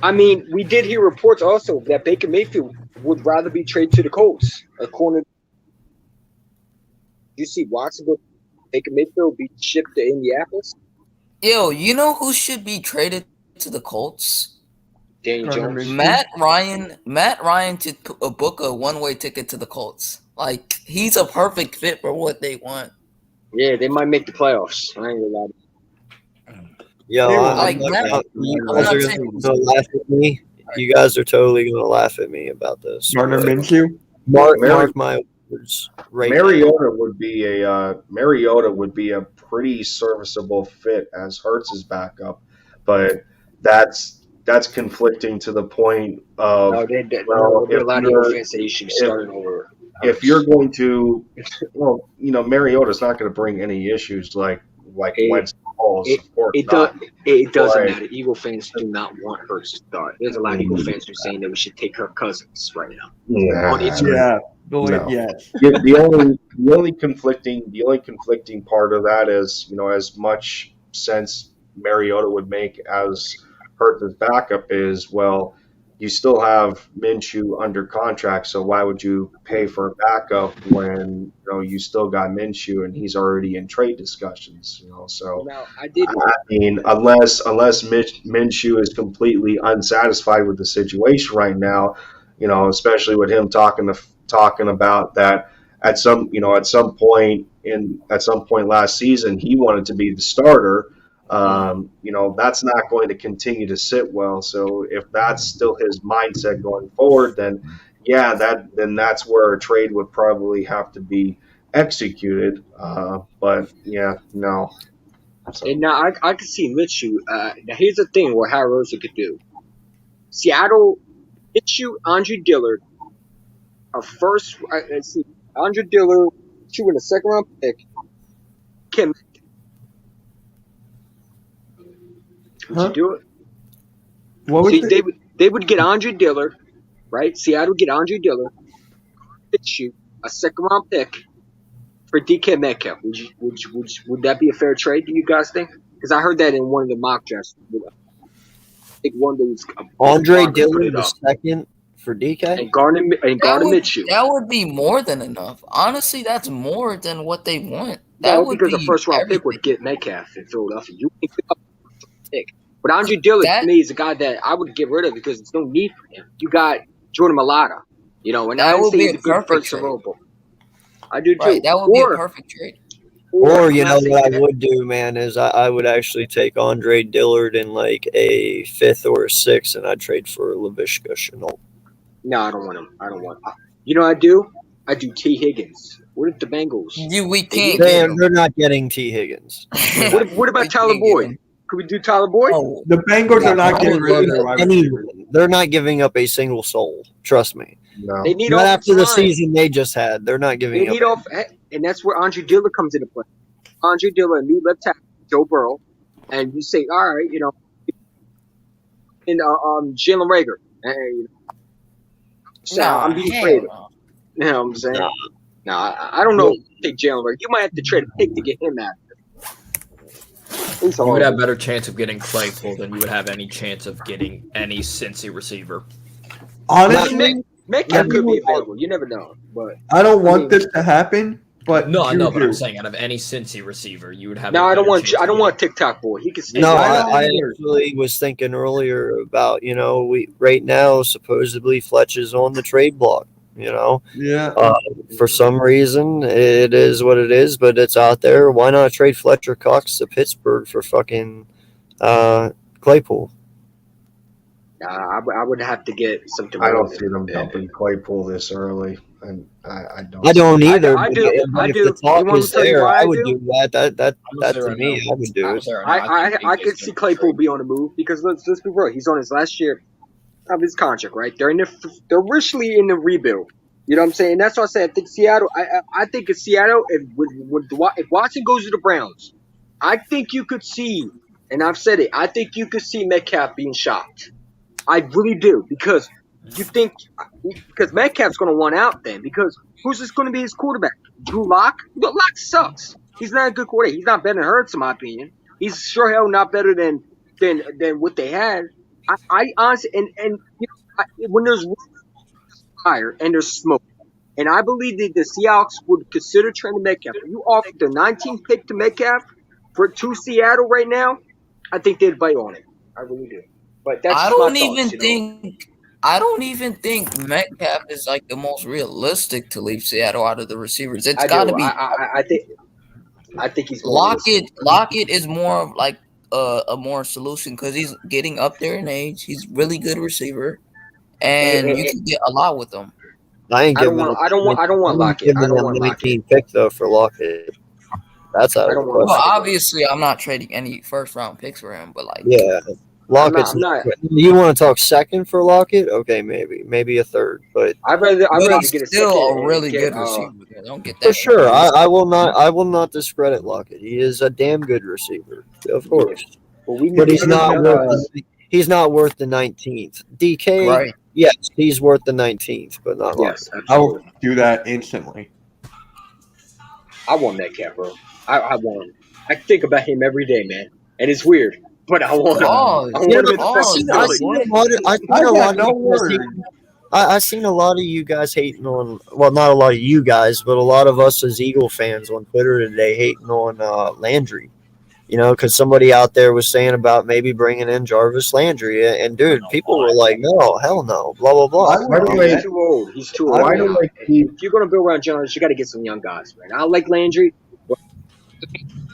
I mean, we did hear reports also that Baker Mayfield would rather be traded to the Colts. You see Watson go, Baker Mayfield be shipped to Indianapolis? Yo, you know who should be traded to the Colts? Daniel Jones. Matt Ryan to book a one-way ticket to the Colts. Like, he's a perfect fit for what they want. Yeah, they might make the playoffs. I ain't gonna lie. Yo, you guys are gonna laugh at me. You guys are totally gonna laugh at me about this. Gardner Minshew? Mark my words. Right Mariota would be a pretty serviceable fit as Hurts' backup, but that's conflicting to the point of they're allowed the offense that he should be starting over. If you're going to, Mariota's not going to bring any issues like Wentz calls. It doesn't matter. Eagle fans do not want Hurts to start. There's a lot of Eagle fans who are saying that we should take Kirk Cousins right now. Yeah. The only conflicting part of that is, as much sense Mariota would make as Hurts' backup is, well, you still have Minshew under contract, so why would you pay for a backup when you still got Minshew and he's already in trade discussions? So I mean, unless Minshew is completely unsatisfied with the situation right now, especially with him talking about that at some point last season he wanted to be the starter. That's not going to continue to sit well. So if that's still his mindset going forward, then that's where a trade would probably have to be executed. But yeah, no. So. And now I can see Minshew. Now here's the thing: what Harry Rosen could do. Seattle, Minshew, Andre Dillard, first. Let's see, Andre Dillard, Minshew in a second round pick. Would you do it? They would get Andre Dillard, right? Seattle would get Andre Dillard, Minshew, a second round pick for DK Metcalf. Would that be a fair trade? Do you guys think? Because I heard that in one of the mock drafts. I think one that was Andre Dillard the second for DK and Gardner Minshew. That would be more than enough. Honestly, that's more than what they want. Because a first round pick would get Metcalf in Philadelphia. You can pick up a pick. But Andre Dillard to me is a guy that I would get rid of because there's no need for him. You got Jordan Mailata, and that would be a good first available. I do too. Right, that would be a perfect trade. Or what I would do, man, is I would actually take Andre Dillard in like a 5th or a 6th, and I'd trade for Laviska Shenault. No, I don't want him. I don't want him. You know what I do? I do T. Higgins. What if the Bengals? We can't. They're not getting T. Higgins. What about Tyler Boyd? Could we do Tyler Boyd? Oh, the Bengals are not getting rid of him. Anyone. They're not giving up a single soul. Trust me. No. They need Not after the offensive line. season they just had. They're not They giving need up. and that's where Andre Dillard comes into play. Andre Dillard, new left tackle, Joe Burrow, and you say, all right, and Jalen Rager, and I'm being afraid. You know what I'm saying? No, I don't know. Take Jalen Rager. You might have to trade a pick to get him out. You would have better chance of getting Claypool than you would have any chance of getting any Cincy receiver. Honestly, Metcalf could be available. You never know. But I don't want this to happen. But no, I know. But I'm saying out of any Cincy receiver, you would have. No, I don't want TikTok boy. He can stay. No, I actually was thinking earlier about we right now supposedly Fletch is on the trade block. Yeah. For some reason, it is what it is, but it's out there. Why not trade Fletcher Cox to Pittsburgh for fucking Claypool? I would have to get something. I don't see them dumping Claypool this early, and I don't. I don't either. I do. If the talk is there, I would do that. That to me, I would do it. I could see Claypool be on the move because let's be real. He's on his last year of his contract, right? They're richly in the rebuild. You know what I'm saying? That's why I say I think Seattle. I think in Seattle, if Watson goes to the Browns, I think you could see, and I've said it. I think you could see Metcalf being shocked. I really do because Metcalf's going to want out then because who's just going to be his quarterback? Drew Lock? Lock sucks. He's not a good quarterback. He's not better than Hurts, in my opinion. He's sure hell not better than what they had. I honestly when there's fire and there's smoke, and I believe that the Seahawks would consider trading Metcalf. If you offered the 19th pick to Metcalf to Seattle right now, I think they'd bite on it. I really do. But that's I don't even think Metcalf is like the most realistic to leave Seattle out of the receivers. It's got to be. I think he's Lockett is more of like a more solution because he's getting up there in age. He's really good receiver, and you can get a lot with him. I don't want Lockett. I don't want Lockett. Pick though for Lockett. That's out. Well, obviously, I'm not trading any first round picks for him, but Lockett's not. You want to talk second for Lockett? Okay, maybe a third, but I'd rather get a still second a really good receiver. Don't get that for sure. I will not discredit Lockett. He is a damn good receiver, of course. But he's not worth the 19th. DK, right? Yes, he's worth the 19th, but not Lockett. I will do that instantly. I want Metcalf, bro. I want him. I think about him every day, man, and it's weird. But I want I've seen a lot of you guys hating on. Well, not a lot of you guys, but a lot of us as Eagle fans on Twitter today hating on Landry. Because somebody out there was saying about maybe bringing in Jarvis Landry, and dude, people were like, "No, hell no," blah blah blah. He's too old. He's too old. If you're gonna build around Jarvis, you got to get some young guys, man. I like Landry.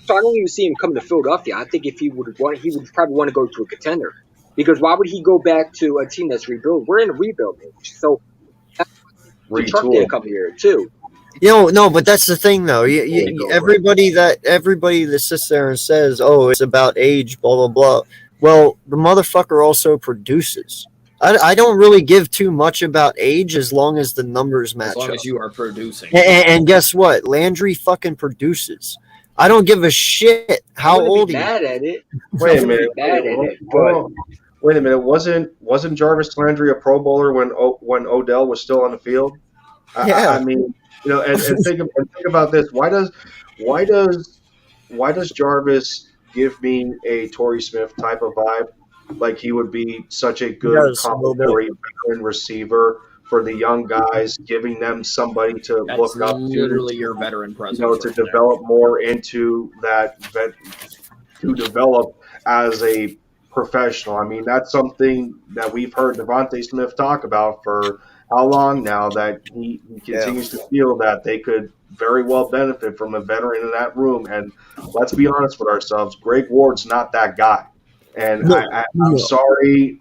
So I don't even see him coming to Philadelphia. I think if he would probably want to go to a contender. Because why would he go back to a team that's rebuilt? We're in a rebuild age. So Trump did come here too. No, but that's the thing though. Everybody that sits there and says, "Oh, it's about age," blah blah blah. Well, the motherfucker also produces. I don't really give too much about age as long as the numbers match up. As long as you are producing. And guess what? Landry fucking produces. I don't give a shit how old he is. Mad at it. Wait a minute. Wait a minute. Wasn't Jarvis Landry a Pro Bowler when Odell was still on the field? Yeah. I mean, and think about this. Why does Jarvis give me a Torrey Smith type of vibe? Like he would be such a good complementary veteran receiver for the young guys, giving them somebody to look up to. Literally your veteran presence. To develop more into that, to develop as a professional. I mean, that's something that we've heard Devontae Smith talk about for how long now, that he continues to feel that they could very well benefit from a veteran in that room. And let's be honest with ourselves, Greg Ward's not that guy. And I'm sorry.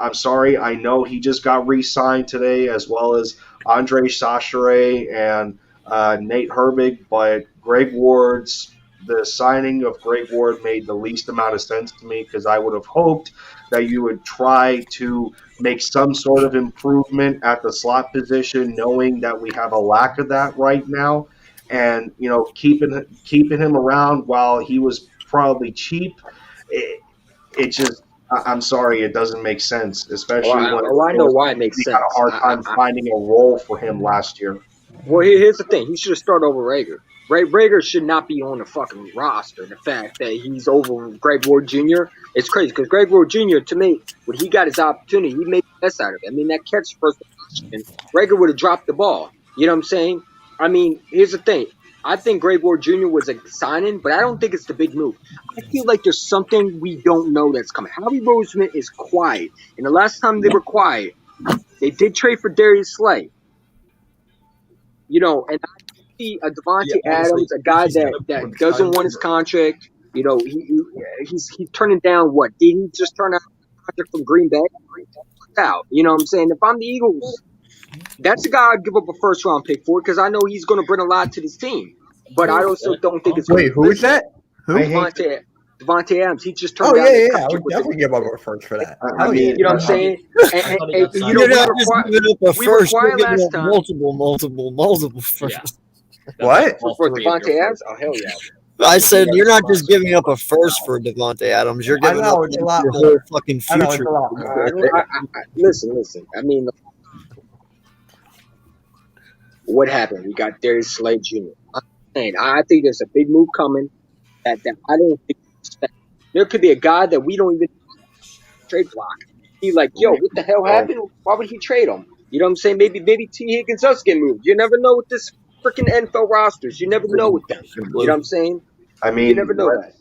I know he just got re-signed today, as well as Andre Chachere and Nate Herbig, but Greg Ward's the signing of Greg Ward made the least amount of sense to me because I would have hoped that you would try to make some sort of improvement at the slot position, knowing that we have a lack of that right now, and keeping him around while he was probably cheap. It just, I'm sorry, it doesn't make sense, especially when I know why it makes sense. We had a hard time finding a role for him last year. Well, here's the thing. He should have started over Rager. Rager should not be on the fucking roster. The fact that he's over Greg Ward Jr. is crazy because Greg Ward Jr., to me, when he got his opportunity, he made the best out of it. I mean, that catch first, Rager would have dropped the ball. You know what I'm saying? I mean, here's the thing. I think Greg Ward Jr. was a signing, but I don't think it's the big move. I feel like there's something we don't know that's coming. Howie Roseman is quiet. And the last time they were quiet, they did trade for Darius Slay. And I see a Devontae Adams, a guy that doesn't want his contract. He's turning down what? Did he just turn out a contract from Green Bay? Out. You know what I'm saying? If I'm the Eagles, that's a guy I'd give up a first-round pick for because I know he's going to bring a lot to this team. But I also don't think it's going to Wait, who is that? Who? Devontae Adams. He just turned down. Oh, yeah. I would definitely give up a first for that. You know what I'm saying? You're not just giving up a first. You're giving up multiple firsts. Yeah. What? For Devontae Adams? Oh, hell yeah. I said you're not just giving up a first for Devontae Adams. You're giving up your whole fucking future. Listen. I mean, what happened? We got Darius Slay Jr. I'm saying, I think there's a big move coming that I don't think there could be a guy that we don't even trade block. He like, yo, what the hell happened? Why would he trade him? You know what I'm saying? Maybe T. Higgins does get moved. You never know with this freaking NFL rosters. You never know with them. You know what I'm saying? I mean, you never know that.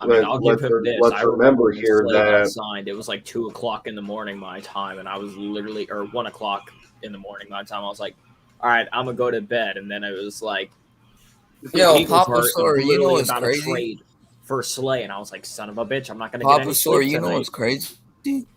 I mean, I'll give him this. Let's remember here that signed. It was like 2:00 in the morning my time, and I was literally, or 1:00 in the morning my time. I was like, all right, I'm gonna go to bed, and then it was like, yo, Papa Story, you know what's crazy? Trade for Slay, and I was like, son of a bitch, I'm not gonna Papa get any Story, sleep you know tonight. what's crazy?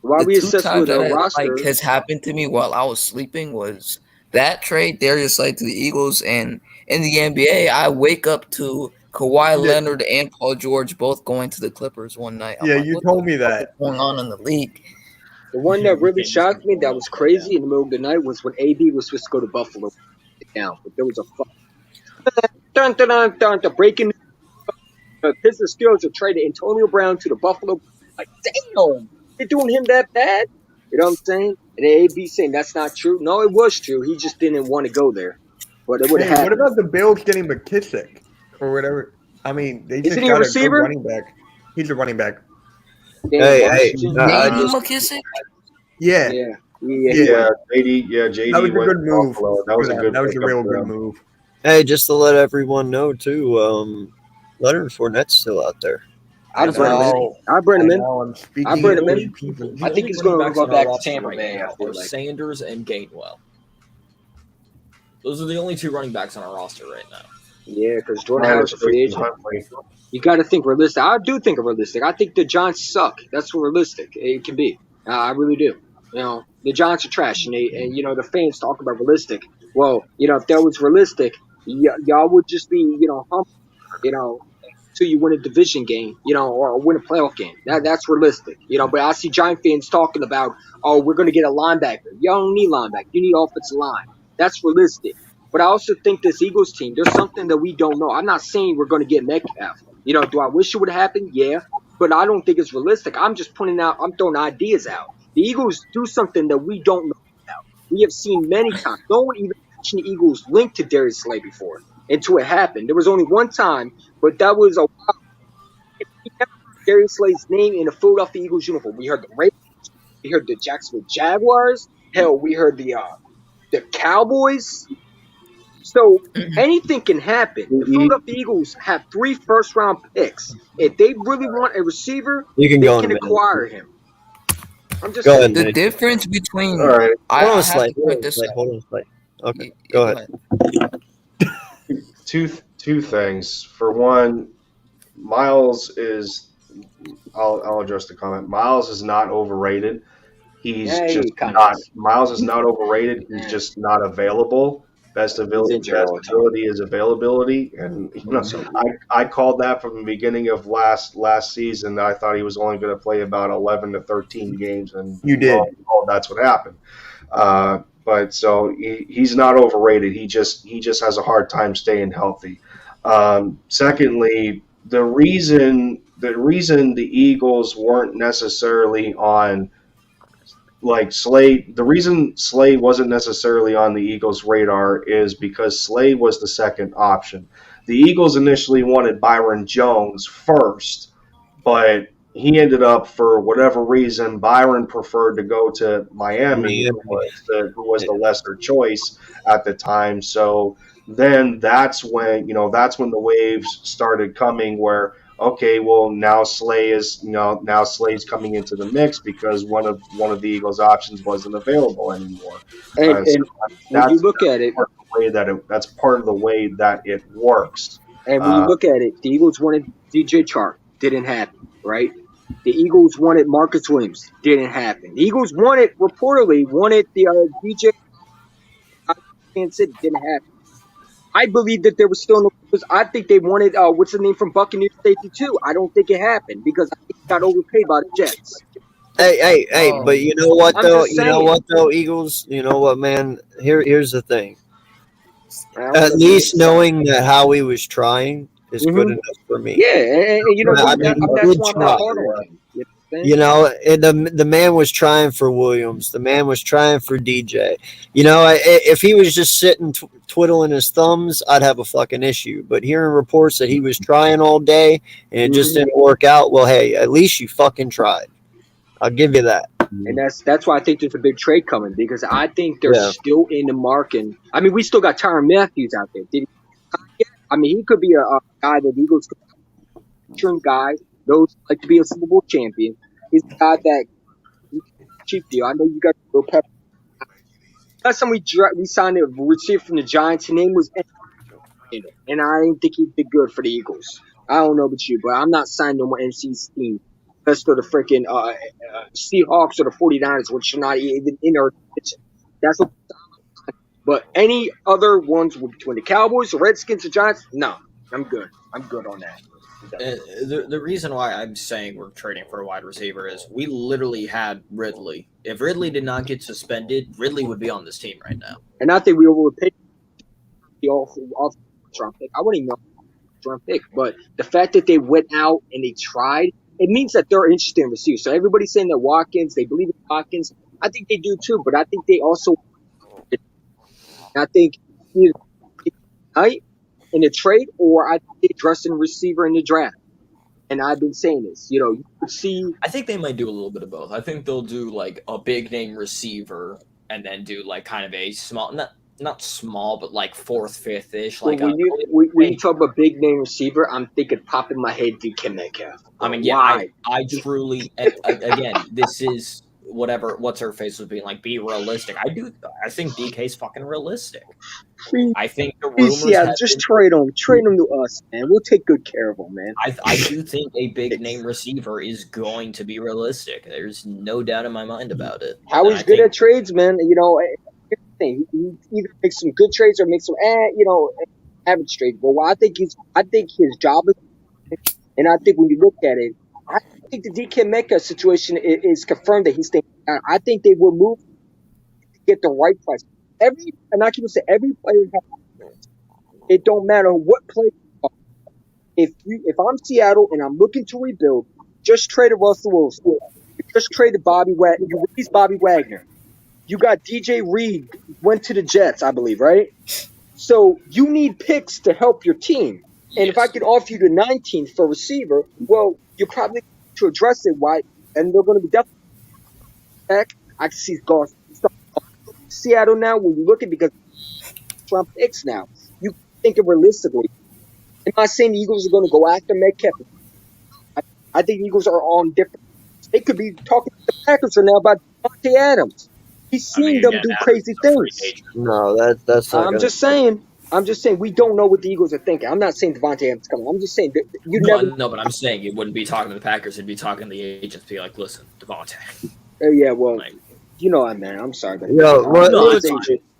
Why we successful with the roster has happened to me while I was sleeping was that trade Darius Slay to the Eagles, and in the NBA, I wake up to Kawhi Leonard and Paul George both going to the Clippers one night. I'm like, you told me that. What's going on in the league? The one that really shocked me, that was crazy in the middle of the night, was when AB was supposed to go to Buffalo. Down, but there was a breaking. The Pistons Steelers have traded Antonio Brown to the Buffalo. Like, damn, they're doing him that bad. You know what I'm saying? And AB saying that's not true. No, it was true. He just didn't want to go there. But it would have happened. What about the Bills getting McKissick or whatever? I mean, they just Isn't he got a receiver? running back. He's a running back. Hey, McKissick? Yeah. JD. That was a good move. That was a real good move. Hey, just to let everyone know too, Leonard Fournette's still out there. I bring him in. I think he's going to go back to Tampa Bay. Sanders and Gainwell. Those are the only two running backs on our roster right now. Yeah, because Jordan Howard's a free agent. You got to think realistic. I do think realistic. I think the Giants suck. That's what realistic it can be. I really do. The Giants are trash, and the fans talk about realistic. Well, if that was realistic, y'all would just be, humble, till you win a division game, or win a playoff game. That's realistic, But I see Giant fans talking about, oh, we're going to get a linebacker. Y'all don't need linebacker. You need offensive line. That's realistic. But I also think this Eagles team, there's something that we don't know. I'm not saying we're going to get Metcalf. Do I wish it would happen? Yeah. But I don't think it's realistic. I'm just I'm throwing ideas out. The Eagles do something that we don't know about. We have seen many times. No one even mentioned the Eagles linked to Darius Slay before until it happened. There was only one time, but that was a while. We never heard Darius Slay's name in a Philadelphia Eagles uniform. We heard the Ravens. We heard the Jacksonville Jaguars. Hell, we heard the Cowboys. So anything can happen. The Philadelphia Eagles have 3 first-round picks. If they really want a receiver, they can acquire him. I'm just saying. The difference between hold on a slight. Okay, go ahead. Two things. For one, Miles is. I'll address the comment. Miles is not overrated. Miles is not overrated. He's just not available. Best ability is availability, and I called that from the beginning of last season. I thought he was only going to play about 11 to 13 games, and you did. That's what happened. But so he's not overrated. He just has a hard time staying healthy. Secondly, the reason the Eagles weren't necessarily on like Slade, the reason Slade wasn't necessarily on the Eagles' radar is because Slade was the second option. The Eagles initially wanted Byron Jones first, but he ended up, for whatever reason, Byron preferred to go to Miami, who was the lesser choice at the time. So then that's when the waves started coming where, okay, well now Slay's coming into the mix because one of the Eagles' options wasn't available anymore. And when you look at it, that's part of the way that it works. And when you look at it, the Eagles wanted DJ Chark, didn't happen, right? The Eagles wanted Marcus Williams, didn't happen. The Eagles reportedly wanted the DJ, didn't happen. I believe that there was still no. I think they wanted what's the name from Buccaneers safety too. I don't think it happened because I think he got overpaid by the Jets. Hey! But you know what though? You know what though, Eagles? You know what, man? Here's the thing. At least knowing that Howie was trying is good enough for me. Yeah, and you know what? That's why I'm not hard on him. You know, the man was trying for Williams. The man was trying for DJ. You know, if he was just sitting twiddling his thumbs, I'd have a fucking issue. But hearing reports that he was trying all day and it just didn't work out, well, hey, at least you fucking tried. I'll give you that. And that's why I think there's a big trade coming because I think they're still in the market. I mean, we still got Tyrann Matthews out there. He could be a guy that Eagles could guy. Those like to be a Super Bowl champion. He's a guy that cheap deal. I know you got Bill Pepper. Last time we signed a receiver from the Giants, his name was and I didn't think he did good for the Eagles. I don't know about you, but I'm not signing no more NC's team. That's for the freaking Seahawks or the 49ers, which are not even in our kitchen. That's what. But any other ones between the Cowboys, the Redskins, the Giants, no, I'm good. I'm good on that. The reason why I'm saying we're trading for a wide receiver is we literally had Ridley. If Ridley did not get suspended, Ridley would be on this team right now. And I think we overpaid the off round pick. I wouldn't even know round pick, but the fact that they went out and they tried, it means that they're interested in receivers. So everybody's saying that Watkins, they believe in Watkins. I think they do too, but I think they also. I think either in the trade, or I think they dress in a receiver in the draft. And I've been saying this, you could see. I think they might do a little bit of both. I think they'll do like a big name receiver and then do like kind of a small, not small, but like fourth, fifth ish. Like when you talk about big name receiver, I'm thinking pop in my head DK Metcalf. I mean, yeah, I truly, again, this is. What's her face was being like, be realistic. I think DK's fucking realistic. I think the rumors. Yeah, just trade him to us, man. We'll take good care of him, man. I do think a big name receiver is going to be realistic. There's no doubt in my mind about it. Howie's good at trades, man. He either makes some good trades or makes some average trades. But I think his job is, and I think when you look at it. I think the DK Metcalf situation is confirmed that he's staying. I think they will move to get the right price. Every player has. It don't matter what player. If I'm Seattle and I'm looking to rebuild, just trade Russell Wilson. Just trade Bobby Wagner. You release Bobby Wagner. You got DJ Reed went to the Jets, I believe, right? So you need picks to help your team. And if I could offer you the 19th for receiver, well, you're probably to address it. Why? And they're going to be definitely back. I can see golf. Seattle now, when you look at because Trump picks now, you think it realistically. I'm not saying the Eagles are going to go after Metcalf. I think the Eagles are on different. They could be talking to the Packers right now about Devontae Adams. He's seen them do crazy things. No, that's not. I'm just saying, we don't know what the Eagles are thinking. I'm not saying Devontae Adams coming. I'm just saying that No, but I'm saying it wouldn't be talking to the Packers. It'd be talking to the agents. Be like, listen, Devontae. Yeah, well, you know what I mean. I'm sorry, but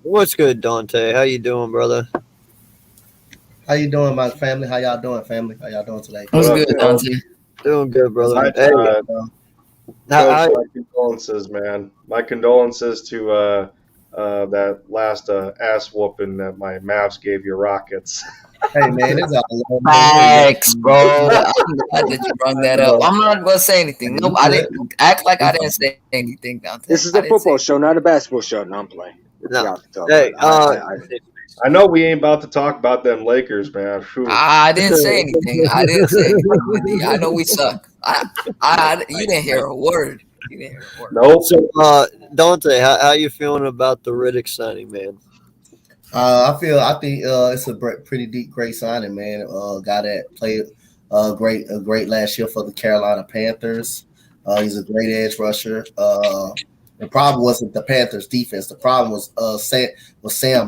What's good, Dante? How you doing, brother? How you doing, my family? How y'all doing, family? How y'all doing today? What's What up, good, Joe? Dante? Doing good, brother. I, Hey, Coach, my condolences, man. My condolences to that last ass whooping that my Mavs gave your Rockets. Hey, man, it's all Facts, bro. I'm glad that you brought that up. I'm not gonna say anything. Nope, I didn't act like I didn't say anything, Dante. This is a football show, not a basketball show. No, I'm playing. No. Hey, I know we ain't about to talk about them Lakers, man. Phew. I didn't say anything. I didn't say anything. I know we suck. You didn't hear a word. You didn't hear a word. Nope. So, Dante, how you feeling about the Riddick signing, man? I think it's a pretty deep, great signing, man. Guy that played great last year for the Carolina Panthers. He's a great edge rusher. The problem wasn't the Panthers' defense. The problem was Sam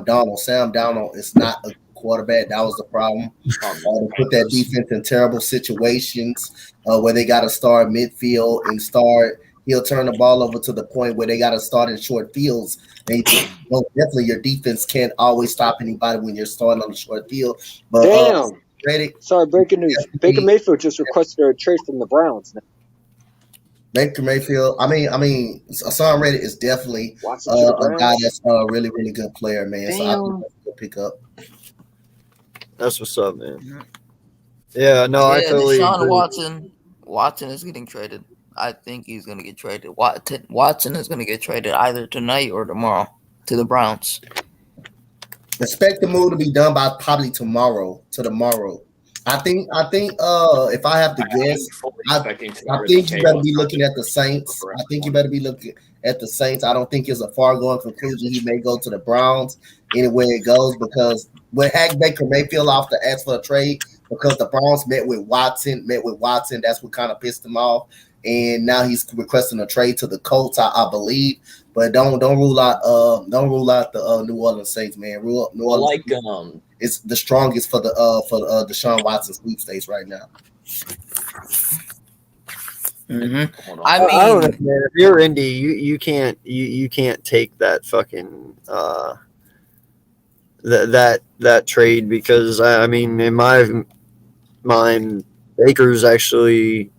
Darnold. Sam Darnold is not a quarterback. That was the problem. They put that defense in terrible situations where they got to start midfield and start. He'll turn the ball over to the point where they got to start in short fields. And definitely your defense can't always stop anybody when you're starting on the short field. But damn. Sorry, breaking news. Baker Mayfield just requested a trade from the Browns. Baker Mayfield. I mean, Hassan Reddick is definitely a guy that's a really, really good player, man. Damn. So I think that's a good pickup. That's what's up, man. Yeah, no, I totally Deshaun agree. Watson is getting traded. I think he's going to get traded. Watson is going to get traded either tonight or tomorrow to the Browns. Expect the move to be done by probably tomorrow. I think if I have to guess, I think you better be looking at the Saints. I don't think it's a far going conclusion. He may go to the Browns anywhere it goes because when Baker Mayfield off to ask for a trade because the Browns met with Watson. That's what kind of pissed him off. And now he's requesting a trade to the Colts, I believe. But don't rule out the New Orleans Saints, man. New Orleans it's the strongest for the Deshaun Watson sweepstakes right now. Mm-hmm. I don't know, man. If you're Indy, you can't take that fucking that trade because I mean in my mind Baker's actually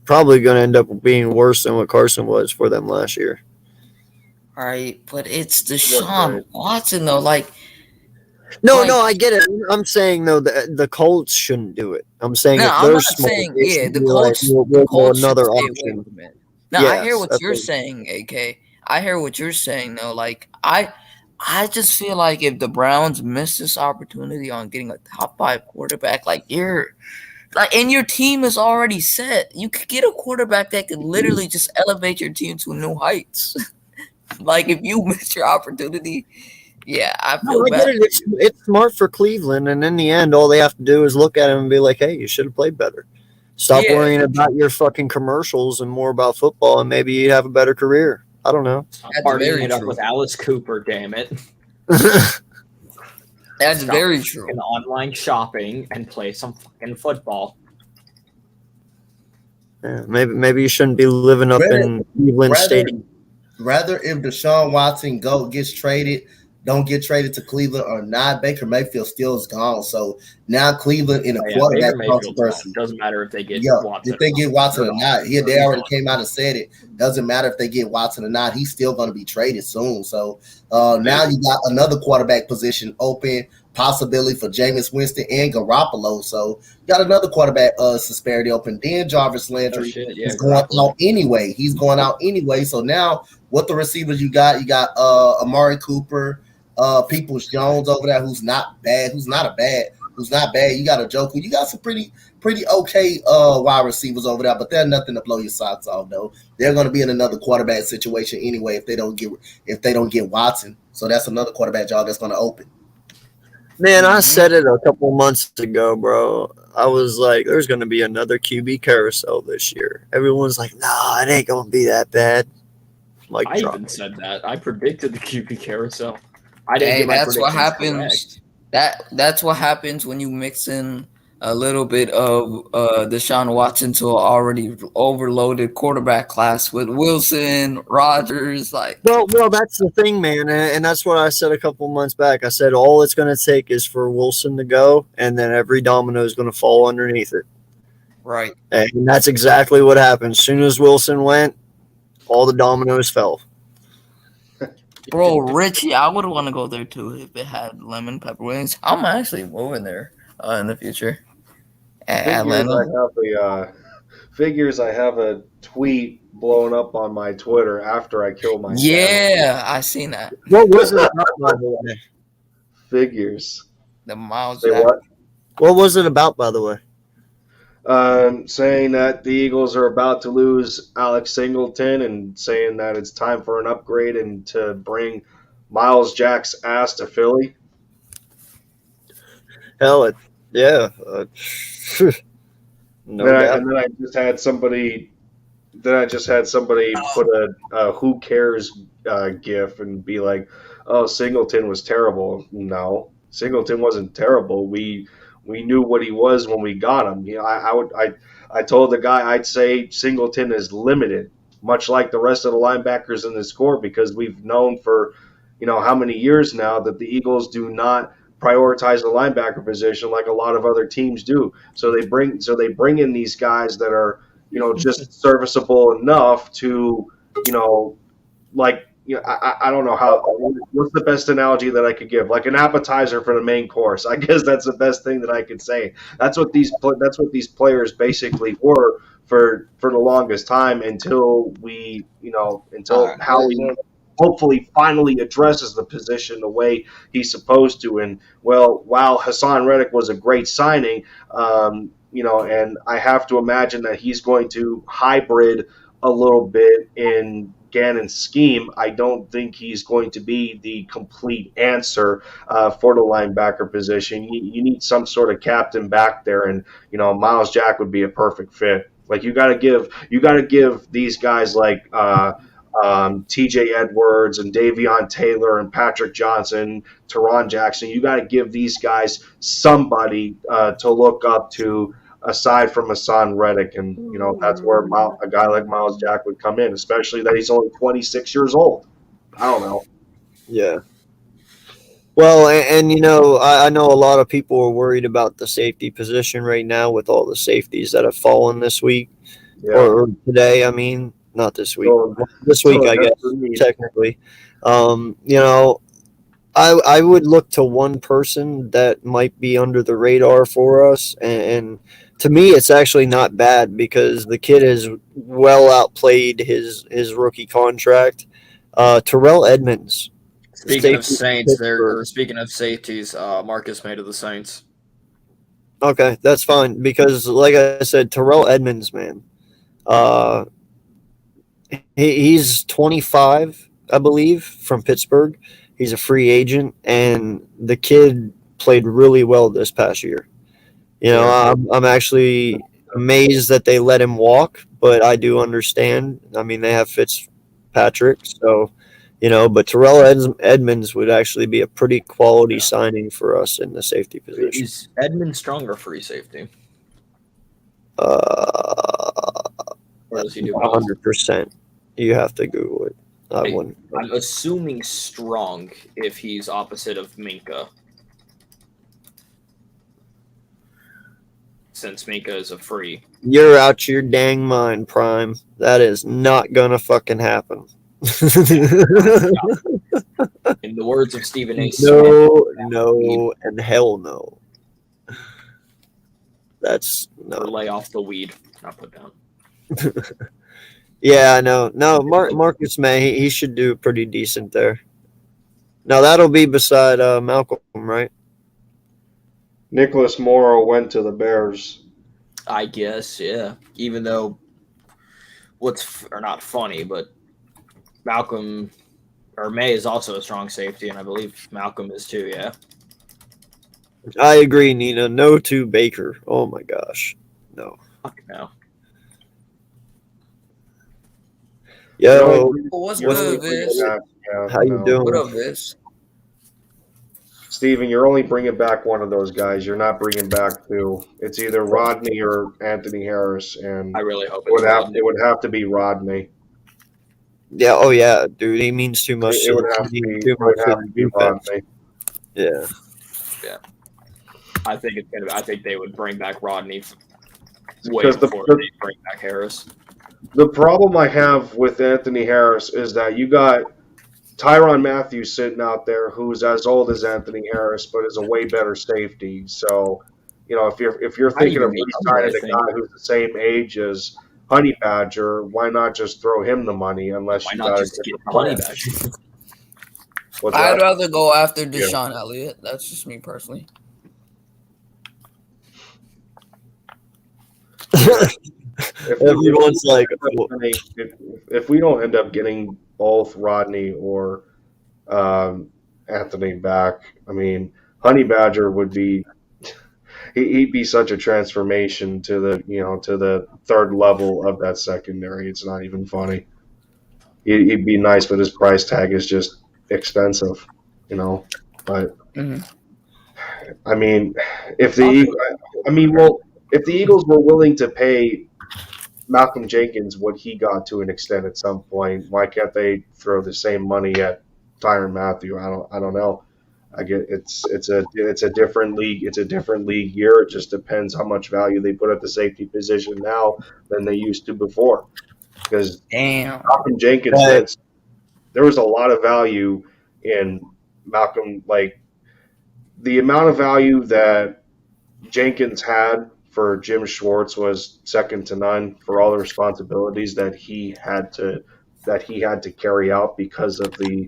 probably going to end up being worse than what Carson was for them last year. All right, but it's Deshaun Watson though. No, I get it. I'm saying though the Colts shouldn't do it. I'm saying if they're smart, the Colts. We'll go another option. No, yes, I hear what you're saying, AK. I hear what you're saying though. I just feel like if the Browns miss this opportunity on getting a top 5 quarterback, and your team is already set, you could get a quarterback that could literally just elevate your team to new heights. If you miss your opportunity, yeah, I feel bad. It's smart for Cleveland, and in the end, all they have to do is look at him and be like, "Hey, you should have played better. Stop worrying about your fucking commercials and more about football, and maybe you have a better career." I don't know. Partying it up with Alice Cooper, damn it. That's very true. And online shopping and play some fucking football. Yeah, maybe you shouldn't be living up in Cleveland Stadium. Rather, if Deshaun Watson gets traded, don't get traded to Cleveland or not, Baker Mayfield still is gone. So now Cleveland in a quarterback controversy. Doesn't matter if they get Watson. If they get Watson or not. They already came out and said it. Doesn't matter if they get Watson or not. He's still going to be traded soon. So now you got another quarterback position open, possibility for Jameis Winston and Garoppolo. So you got another quarterback disparity open. Then Jarvis Landry is going out anyway. He's going out anyway. So now what the receivers you got Amari Cooper, Peoples Jones over there, who's not bad. You got a Joker. You got some pretty okay wide receivers over there, but they're nothing to blow your socks off though. They're going to be in another quarterback situation anyway if they don't get Watson. So that's another quarterback job that's going to open. Man, I said it a couple months ago, bro. I was like, there's going to be another QB carousel this year. Everyone's like, nah, it ain't going to be that bad. I even said that. I predicted the QB carousel. I didn't get my that's what predictions happens. correct. That's what happens when you mix in a little bit of Deshaun Watson to an already overloaded quarterback class with Wilson, Rodgers. Like, Well, that's the thing, man, and that's what I said a couple months back. I said all it's going to take is for Wilson to go, and then every domino is going to fall underneath it. right. And that's exactly what happened. As soon as Wilson went, all the dominoes fell. Bro, Richie, I would want to go there too if it had lemon pepper wings. I'm actually moving there in the future. Atlanta. Figures I have a tweet blown up on my Twitter after I kill my Yeah, I seen that. What was it about, by the way? Figures. The Miles Say Jack. what? What was it about, by the way? Saying that the Eagles are about to lose Alex Singleton and saying that it's time for an upgrade and to bring Miles Jack's ass to Philly. Hell, yeah. No doubt. And then I just had somebody. Then I just had somebody put a "Who cares" gif and be like, "Oh, Singleton was terrible." No, Singleton wasn't terrible. We knew what he was when we got him. You know, I told the guy I'd say Singleton is limited, much like the rest of the linebackers in this corps, because we've known for how many years now that the Eagles do not prioritize the linebacker position like a lot of other teams do. So they bring in these guys that are just serviceable enough to I don't know what's the best analogy that I could give, like an appetizer for the main course. I guess that's the best thing that I could say. That's what these players basically were for the longest time until Howie hopefully finally addresses the position the way he's supposed to. And while Hassan Reddick was a great signing, and I have to imagine that he's going to hybrid a little bit in Gannon's scheme, I don't think he's going to be the complete answer for the linebacker position. You need some sort of captain back there, and Miles Jack would be a perfect fit. Like you got to give these guys like T.J. Edwards and Davion Taylor and Patrick Johnson, Teron Jackson. You got to give these guys somebody to look up to aside from Hassan Reddick, and that's where a guy like Miles Jack would come in, especially that he's only 26 years old. I don't know. Yeah. Well, and I know a lot of people are worried about the safety position right now with all the safeties that have fallen this week or today. I mean, not this week. This week, I guess, technically. I would look to one person that might be under the radar for us, and to me, it's actually not bad because the kid has well outplayed his rookie contract. Terrell Edmonds. Speaking of safeties, Marcus May to the Saints. Okay, that's fine because, like I said, Terrell Edmonds, man, he's 25, I believe, from Pittsburgh. He's a free agent, and the kid played really well this past year. I'm actually amazed that they let him walk, but I do understand. I mean, they have Fitzpatrick, so but Terrell Edmonds would actually be a pretty quality signing for us in the safety position. Is Edmonds stronger free safety? Or does he do 100%? You have to Google it. I'm assuming strong if he's opposite of Minka. Since Minka is a free. You're out your dang mind, Prime. That is not gonna fucking happen. In the words of Stephen A. No, and hell no. That's no. Or lay off the weed, not put down. Yeah, I know. No, Marcus May, he should do pretty decent there. Now that'll be beside Malcolm, right? Nicholas Morrow went to the Bears. I guess, yeah. Even though not funny, but Malcolm or May is also a strong safety, and I believe Malcolm is too, yeah. I agree, Nina. No to Baker. Oh my gosh. No. Fuck no. What's good, Viz? How you doing? What up, Viz? Steven, you're only bringing back one of those guys. You're not bringing back two. It's either Rodney or Anthony Harris, and I really hope it would it's have Rodney. it would have to be Rodney. Yeah. Oh yeah, dude. He means too much. It would have to be Rodney. Yeah. I think they would bring back Rodney way Because before they bring back Harris. The problem I have with Anthony Harris is that you got Tyrann Mathieu sitting out there who's as old as Anthony Harris, but is a way better safety. So, if you're thinking of re-signing a guy who's the same age as Honey Badger, why not just throw him the money unless you got to get Honey Badger? I'd rather go after Deshaun Elliott. That's just me personally. Everyone's like, if we don't end up getting both Rodney or Anthony back, I mean, Honey Badger would be he'd be such a transformation to the third level of that secondary. It's not even funny. He'd be nice, but his price tag is just expensive, But I mean, if the Eagles were willing to pay Malcolm Jenkins what he got to an extent at some point, why can't they throw the same money at Tyrann Mathieu? I don't know. I get it's a different league. It's a different league year. It just depends how much value they put at the safety position now than they used to before. Because Malcolm Jenkins, there was a lot of value in Malcolm. Like the amount of value that Jenkins had for Jim Schwartz was second to none for all the responsibilities that he had to carry out because of the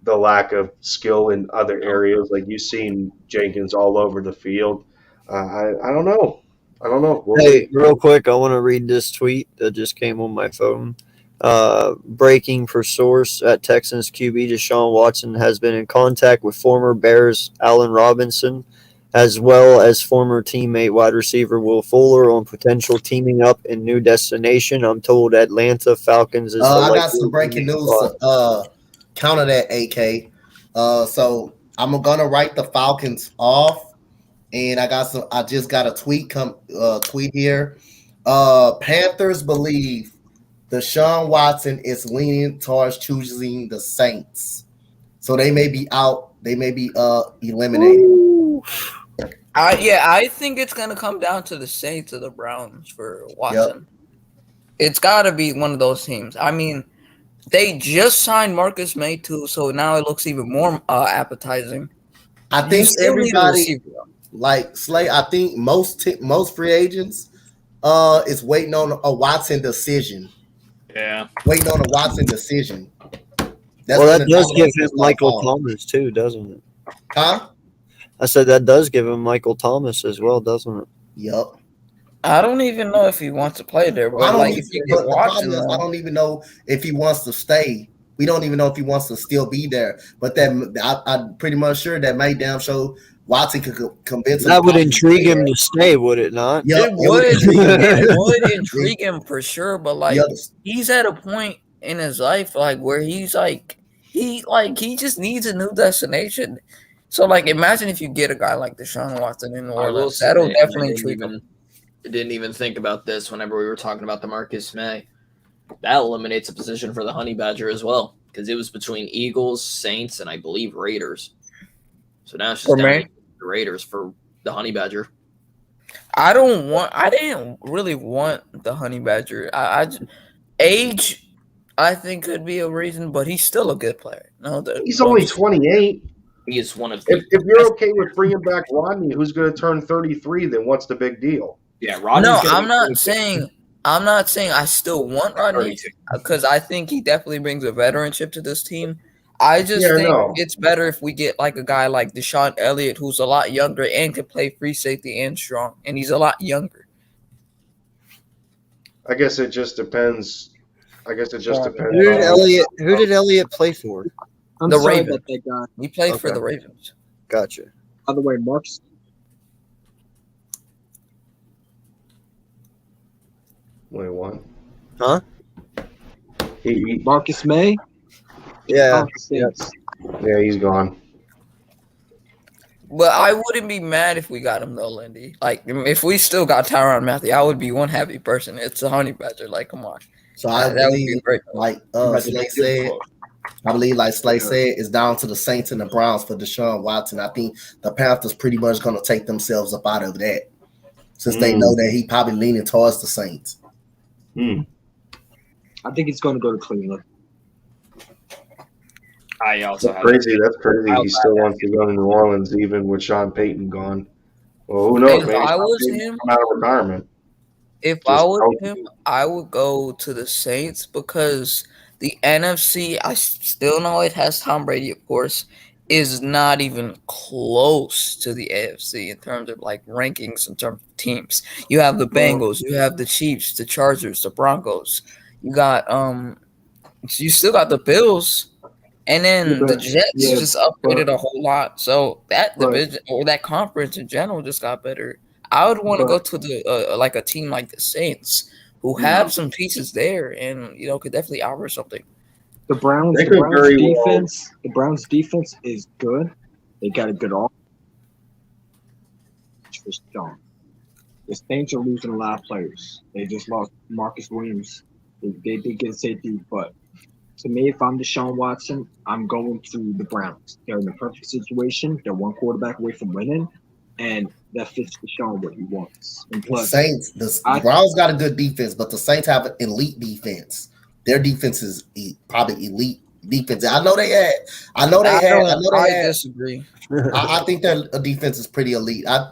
lack of skill in other areas. Like you've seen Jenkins all over the field. I don't know. Hey, real quick, I want to read this tweet that just came on my phone. Breaking for source at Texans QB Deshaun Watson has been in contact with former Bears Allen Robinson, as well as former teammate wide receiver Will Fuller on potential teaming up in new destination. I'm told Atlanta Falcons is I got some breaking news. Counter that, AK. So I'm gonna write the Falcons off, and I just got a tweet here. Panthers believe Deshaun Watson is leaning towards choosing the Saints, so they may be out. They may be eliminated. I think it's gonna come down to the Saints or the Browns for Watson. Yep. It's got to be one of those teams. I mean, they just signed Marcus May too, so now it looks even more appetizing. I think everybody, like Slay, I think most free agents is waiting on a Watson decision. Yeah, waiting on a Watson decision. That does give him Michael Thomas too, doesn't it? Huh? I said that does give him Michael Thomas as well, doesn't it? Yep. I don't even know if he wants to play there, but I don't even know if he wants to stay. We don't even know if he wants to still be there. But I'm pretty much sure that may damn show Watson could convince him. That would intrigue him to stay, would it not? Yep, it would intrigue him for sure. But he's at a point in his life where he's he just needs a new destination. So imagine if you get a guy like Deshaun Watson in New Orleans, that'll definitely intrigue him. I didn't even think about this whenever we were talking about the Marcus May. That eliminates a position for the Honey Badger as well, because it was between Eagles, Saints, and I believe Raiders. So now it's just down to the Raiders for the Honey Badger. I didn't really want the Honey Badger. Age, I think, could be a reason, but he's still a good player. No, he's only 28. He is one of the. If you're okay with bringing back Rodney, who's going to turn 33, then what's the big deal? Yeah, Rodney. No, I'm not saying I still want Rodney because I think he definitely brings a veteranship to this team. I just think it's better if we get a guy like Deshaun Elliott, who's a lot younger and can play free safety and strong, and he's a lot younger. I guess it just depends. Who did Elliott play for? The Ravens. He played for the Ravens. Gotcha. By the way, Marcus. Wait, what? Huh? Marcus May? Yeah. Yeah, he's gone. But I wouldn't be mad if we got him though, Lindy. Like if we still got Tyrann Matthew, I would be one happy person. It's a honey badger. Like, come on. So I That would be believe, great. like Imagine Slay a good said, quote. I believe, like Slay said, it's down to the Saints and the Browns for Deshaun Watson. I think the Panthers pretty much going to take themselves up out of that, since they know that he probably leaning towards the Saints. I think it's going to go to Cleveland. I also That's crazy. That's crazy. He still wants to go to New Orleans, even with Sean Payton gone. Well, who knows? If Maybe I Sean was Payton him, come out of retirement. If I was him, I would go to the Saints because the NFC, I still know it has Tom Brady, of course, is not even close to the AFC in terms of like rankings in terms of teams. You have the Bengals, you have the Chiefs, the Chargers, the Broncos. You got you still got the Bills. And then the Jets just upgraded a whole lot. So that division or that conference in general just got better. I would want to go to the like a team like the Saints who have some pieces there and could definitely offer something. The Browns defense is good. They got a good offense. The Saints are losing a lot of players. They just lost Marcus Williams. They did get safety, but to me, if I'm Deshaun Watson, I'm going to the Browns. They're in the perfect situation. They're one quarterback away from winning, and that fits Deshaun what he wants. And plus, the Browns got a good defense, but the Saints have an elite defense. Their defense is probably elite defense. I disagree. I think their defense is pretty elite. I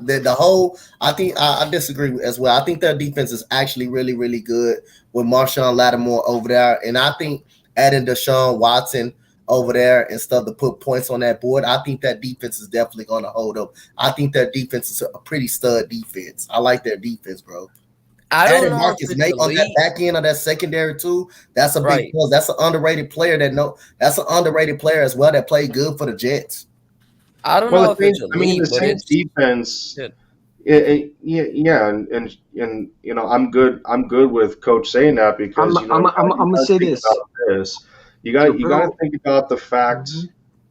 disagree as well. I think their defense is actually really, really good with Marshawn Lattimore over there, and I think adding Deshaun Watson over there and stuff to put points on that board, I think that defense is definitely going to hold up. I think their defense is a pretty stud defense. I like their defense, bro. Adding Marcus May on that back end of that secondary too, that's a big plus. That's an underrated player that's an underrated player as well that played good for the Jets. I don't know if it's elite, the Saints defense. And I'm good with Coach saying that because I'm gonna say this. You got to think about the fact.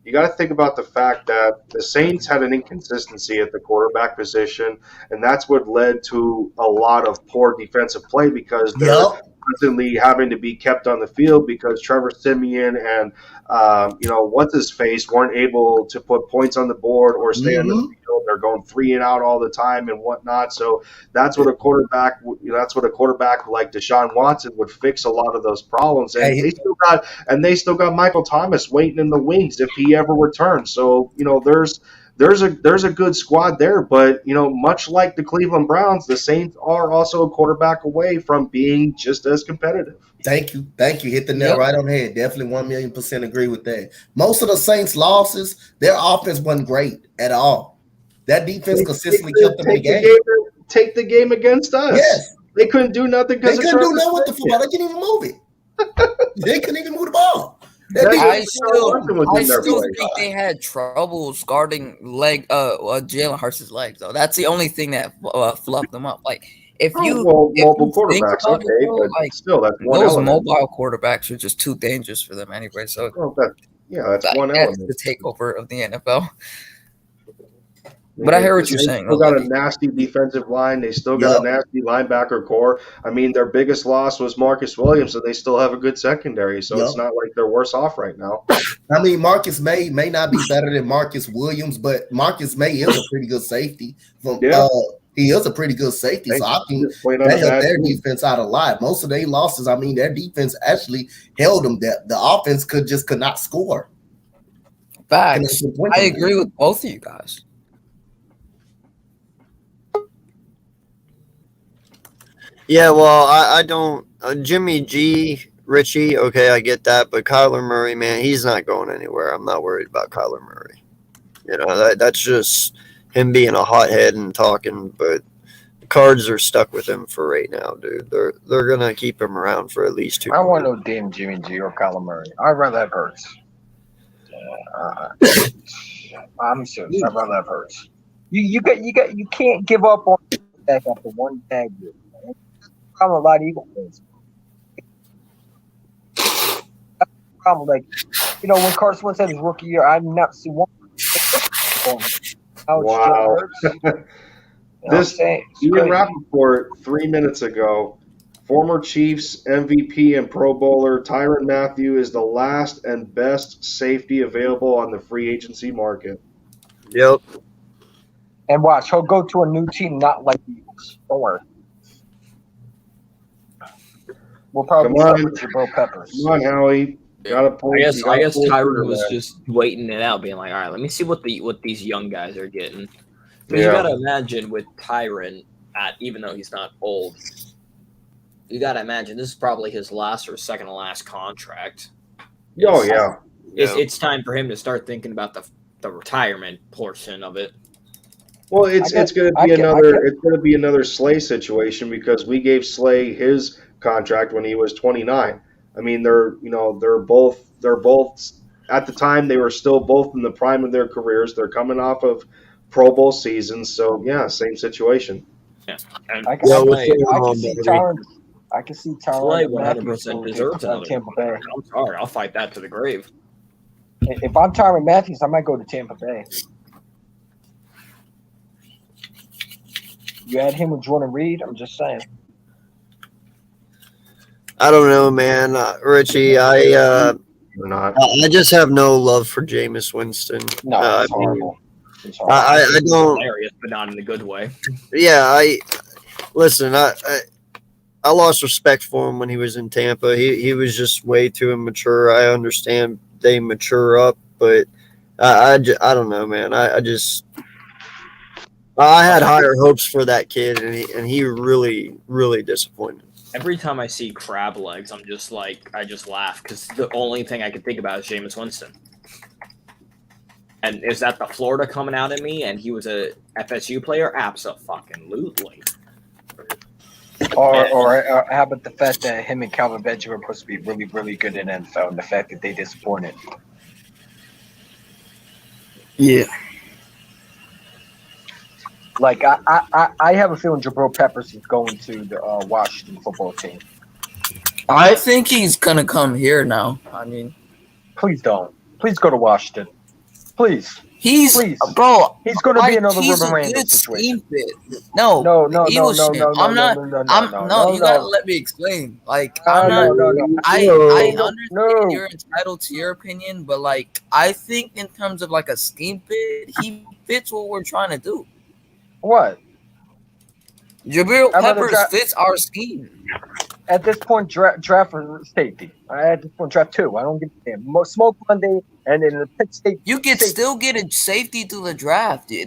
You got to think about the fact that the Saints had an inconsistency at the quarterback position, and that's what led to a lot of poor defensive play because they're constantly having to be kept on the field because Trevor Siemian and what's his face weren't able to put points on the board or stay on the field. They're going 3 and out all the time and whatnot. So that's what a quarterback like Deshaun Watson would fix a lot of those problems. And they still got Michael Thomas waiting in the wings if he ever returns. So there's a good squad there, but much like the Cleveland Browns, the Saints are also a quarterback away from being just as competitive. Thank you. Hit the nail right on the head. Definitely 1,000,000% agree with that. Most of the Saints' losses, their offense wasn't great at all. That defense consistently kept them in the game. Take the game against us. Yes, they couldn't do nothing. They couldn't do nothing with the football. They couldn't even move it. They couldn't even move the ball. I still think they had troubles guarding Jalen Hurts' legs, though. That's the only thing that fluffed them up. Like mobile quarterbacks, but still, that's one those element. mobile quarterbacks are just too dangerous for them anyway. So that's one element. The takeover of the NFL. But I hear what you're saying. They still got a nasty defensive line. They still got a nasty linebacker core. I mean, their biggest loss was Marcus Williams, so they still have a good secondary. So it's not like they're worse off right now. I mean, Marcus May may not be better than Marcus Williams, but Marcus May is a pretty good safety. He is a pretty good safety, so I think that helped their defense out a lot. Most of their losses, I mean, their defense actually held them. That the offense could not score. Facts. I agree with both of you guys. Yeah, well, I don't. Jimmy G, Richie, okay, I get that, but Kyler Murray, man, he's not going anywhere. I'm not worried about Kyler Murray. That's just him being a hothead and talking, but the Cards are stuck with him for right now, dude. They're gonna keep him around for at least 2 I want no damn Jimmy G or Kyler Murray. I'd rather have Hurts. I'm serious. I'd rather have Hurts. You can't give up on back after one tag year. I'm a lot of Eagle fans. Problem, like You know, when Carson Wentz had his rookie year, I did not see one. Wow. This Ian Ian Rappaport 3 minutes ago, former Chiefs MVP and Pro Bowler Tyrann Mathieu is the last and best safety available on the free agency market. Yep. And watch, he'll go to a new team, not like the Eagles. Don't worry. We'll probably Come be Jabril Peppers. Come on, Howie. Gotta play. I guess Tyrann was just waiting it out, being like, all right, let me see what these young guys are getting. Because you gotta imagine with Tyrann, even though he's not old, you gotta imagine this is probably his last or second to last contract. Oh yeah. It's time for him to start thinking about the retirement portion of it. Well, it's going to be another Slay situation because we gave Slay his contract when he was 29. I mean, they're both at the time they were still both in the prime of their careers. They're coming off of Pro Bowl seasons, so yeah, same situation. Yeah, I can see Tyrann 100% deserves another. Tampa Bay. I'm sorry, I'll fight that to the grave. If I'm Tyrann Mathieu, I might go to Tampa Bay. You add him with Jordan Reed, I'm just saying. I don't know, man. Richie, I just have no love for Jameis Winston. No, it's horrible. I don't. Hilarious, but not in a good way. Yeah, listen. I lost respect for him when he was in Tampa. He was just way too immature. I understand they mature up, but I don't know, man. I had higher hopes for that kid, and he really, really disappointed. Every time I see crab legs, I just laugh because the only thing I can think about is Jameis Winston. And is that the Florida coming out at me? And he was a FSU player? Abso-fucking-lutely. Or how about the fact that him and Calvin Benjamin were supposed to be really, really good in NFL, and the fact that they disappointed. Yeah. Like I have a feeling Jabril Peppers is going to the Washington football team. I think he's gonna come here now. I mean, please don't. Please go to Washington. Please. Bro. He's going to be another Ruben Randall situation. No. I'm not. No, you gotta let me explain. Like, I'm not. I understand you're entitled to your opinion, but like, I think in terms of like a scheme fit, he fits what we're trying to do. What? Jabril Peppers fits our scheme. At this point, draft for safety. At this point, draft 2. I don't give a damn. Smoke Monday, and then the pick state. You could still get a safety through the draft. You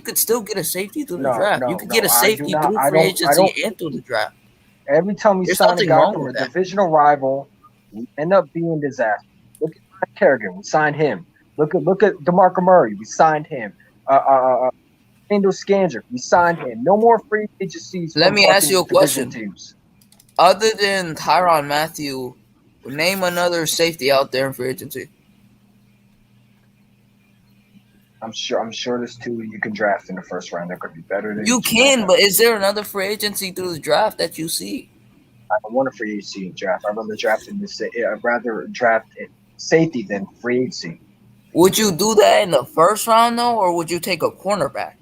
could still get a safety through the draft. You could get a safety through free agency and through the draft. Every time we sign a guy from a divisional rival, we end up being disaster. Look at Mike Kerrigan. We signed him. Look at DeMarco Murray. We signed him. Kendall Scandrick. We signed him. No more free agencies. Let me ask you a question. Other than Tyrann Mathieu, name another safety out there in free agency. I'm sure there's 2 you can draft in the first round that could be better than you can, but is there another free agency through the draft that you see? I don't want a free agency draft. I'd rather draft safety than free agency. Would you do that in the first round though, or would you take a cornerback?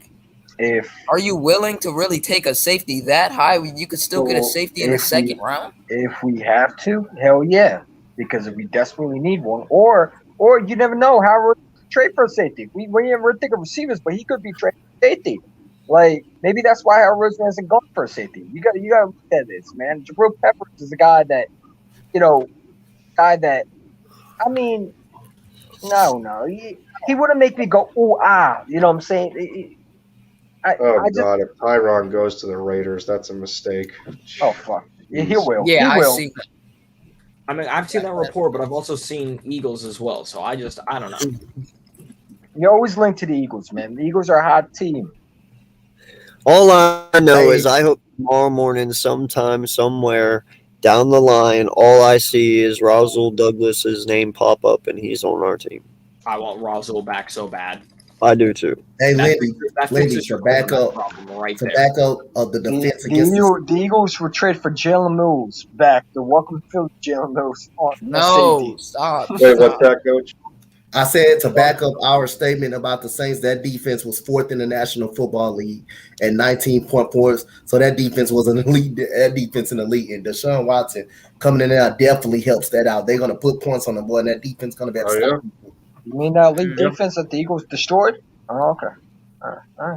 Are you willing to really take a safety that high when you could still get a safety in the second round? If we have to, hell yeah. Because if we desperately need one, or you never know how we're trade for a safety. We never think of receivers, but he could be traded for safety. Like maybe that's why Howard Roseman hasn't gone for a safety. You got to look at this, man. Jabril Peppers is a guy that, I mean, no, he wouldn't make me go ooh ah. You know what I'm saying? God! If Tyrann goes to the Raiders, that's a mistake. Oh fuck! Yeah, he will. Yeah, I see. I mean, I've seen that report, but I've also seen Eagles as well. So I don't know. You're always linked to the Eagles, man. The Eagles are a hot team. All I know is I hope tomorrow morning, sometime, somewhere down the line, all I see is Rasul Douglas's name pop up, and he's on our team. I want Rasul back so bad. I do too. Hey, That Lindy, fixes Lindy, your to back quarterback up, problem right to there. back up of the defense against The Eagles would trade for Jalen Mills back. The welcome Philly Jalen Mills on No, safety. stop. Wait, what's stop. that, Coach? I said to back up our statement about the Saints, that defense was fourth in the National Football League at 19 points. So that defense was an elite. That defense an elite, and Deshaun Watson coming in there definitely helps that out. They're gonna put points on the board, and that defense gonna be able to stop people. You mean that elite defense that the Eagles destroyed? Oh, okay. All right. I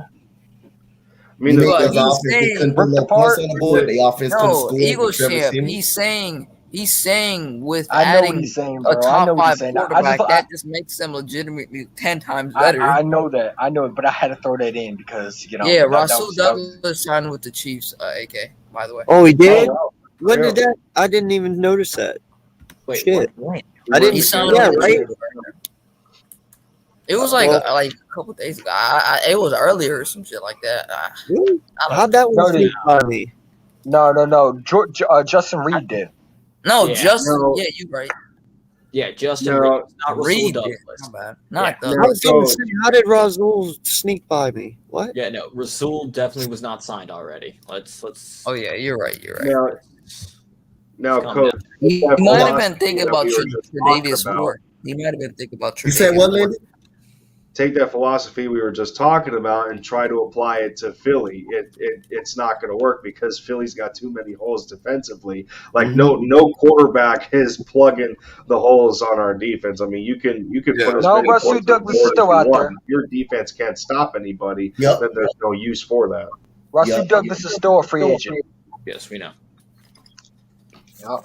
mean, You mean Look, because the he's offense they saying- couldn't put Ripped no points apart? on the board? The offense couldn't No, score. Eagles with Trevor champ. Siemian? He's saying with I know what adding he's saying, a bro. I top know what he's 5 saying. quarterback, that just makes them legitimately 10 times better. I know that. I know it, but I had to throw that in because, you know. Yeah, that Russell was- Douglas signed with the Chiefs, AK, by the way. Oh, he did. wow. When did that? I didn't even notice that. Wait, Shit. what? I didn't. He signed Yeah, with the right. Chiefs. It was like Well- a couple days ago. It was earlier or some shit like that. Really? I don't How'd that No, one they- sneak by me? No. Justin Reed did. No, Yeah, Justin. no. Yeah, you're right. Yeah, Justin No, Reed, not Russell Reed did. Douglas. My bad. Not Yeah. the. I was gonna so- say, how did Razul sneak by me? What? Yeah, no, Rasul definitely was not signed already. Let's. Oh yeah, you're right. You're right. Now, Calm Coach, down. He that might have philosophy been thinking that about we were just talking Tre'Davious about. Ward. He might have been thinking about Tre'Davious You said what, Ward. Lindy? take that philosophy we were just talking about and try to apply it to Philly. It's not going to work because Philly's got too many holes defensively. Like no quarterback is plugging the holes on our defense. I mean, you can put as No, many Russell points Douglas on the board is still as you out want. there. If your defense can't stop anybody, Yep. then there's no use for that. Russell Douglas is still a free agent. Yes, we know.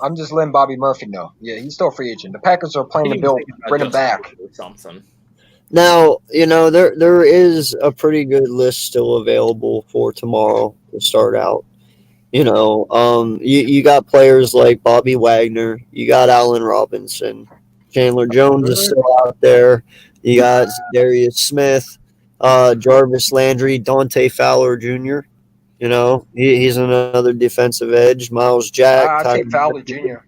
I'm just letting Bobby Murphy know. Yeah, he's still a free agent. The Packers are playing the bill, bring him back. Or something. Now, there is a pretty good list still available for tomorrow to start out. You got players like Bobby Wagner, you got Allen Robinson, Chandler Jones is still out there. You got Darius Smith, Jarvis Landry, Dante Fowler Jr. He's another defensive edge. Miles Jack. I take Fowler Jr.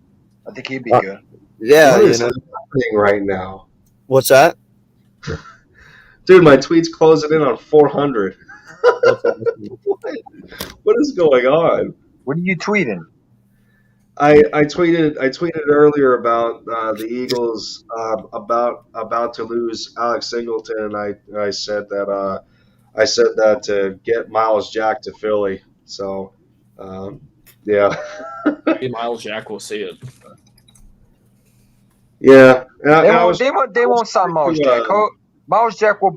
I think he'd be good. Yeah, What is happening right now? What's that? Dude, my tweet's closing in on 400. What is going on? What are you tweeting? I tweeted earlier about the Eagles about to lose Alex Singleton, and I said that to get Miles Jack to Philly. So, yeah, Maybe Miles Jack will see it. yeah. They won't sign Miles Jack. Miles Jack will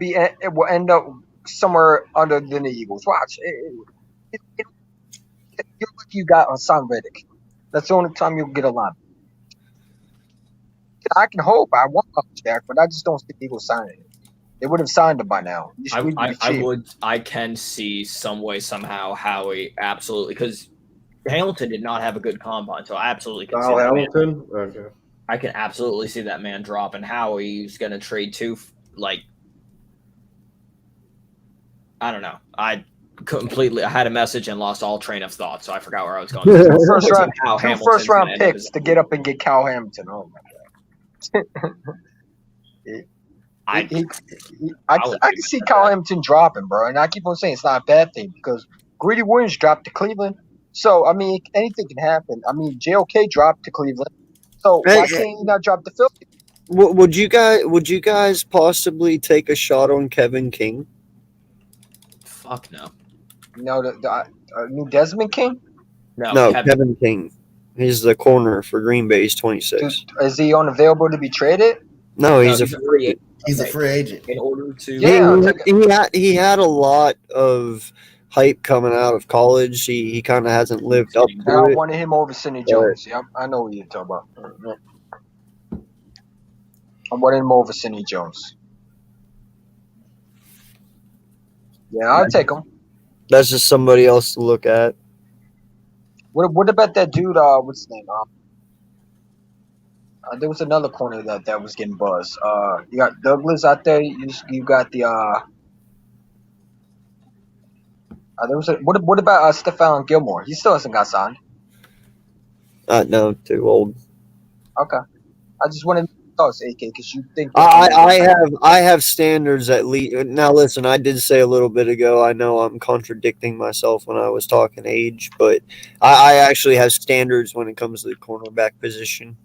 end up somewhere other than the Eagles. Watch. You're lucky you got Hassan Reddick. That's the only time you'll get a line. I can hope. I want Miles Jack, but I just don't see the Eagles signing him. They would have signed him by now. I can see some way somehow Howie absolutely, because Hamilton did not have a good combine, so I absolutely can see that Hamilton. Okay. I can absolutely see that man drop, and Howie's going to trade two. Like, I don't know. I had a message and lost all train of thought, so I forgot where I was going. Two first round picks to get up and get Cal Hamilton. Oh my god. I can see Cal Hamilton dropping, bro, and I keep on saying it's not a bad thing because Greedy Williams dropped to Cleveland. So I mean, anything can happen. I mean, JOK dropped to Cleveland. So why can't he not drop to Philly? Would you guys possibly take a shot on Kevin King? Fuck no. No, the new Desmond King? No, Kevin King. He's the corner for Green Bay's 26. Is he unavailable to be traded? No, he's a free agent. He's a free agent. In order to he had a lot of hype coming out of college. He kind of hasn't lived up to I it. wanted him over Sidney Jones. Yeah, I know what you're talking about. I wanted him over Sidney Jones. Yeah, I'll take him. That's just somebody else to look at. What about that dude? What's his name? There was another corner that was getting buzz. You got Douglas out there. You got the. There was what about Stephon Gilmore? He still hasn't got signed. No, too old. Okay, I just wanted thoughts, AK, because you think I have standards at least. Now, listen, I did say a little bit ago. I know I'm contradicting myself when I was talking age, but I actually have standards when it comes to the cornerback position.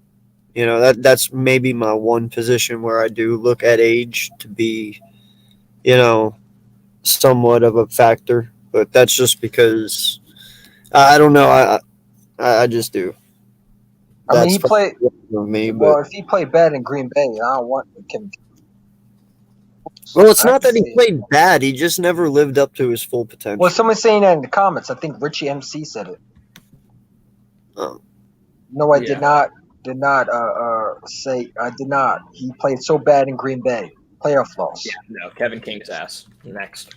You know, that's maybe my one position where I do look at age to be, you know, somewhat of a factor. But that's just because I don't know. I just do. I mean, That's he played for me, well. but If he played bad in Green Bay, I don't want him. well, it's I not can that he see it. played bad. He just never lived up to his full potential. Well, someone's saying that in the comments. I think Richie MC said it. Oh. No, I Yeah. did not say I did not. He played so bad in Green Bay. Playoff loss. Yeah, no, Kevin King's ass. Next.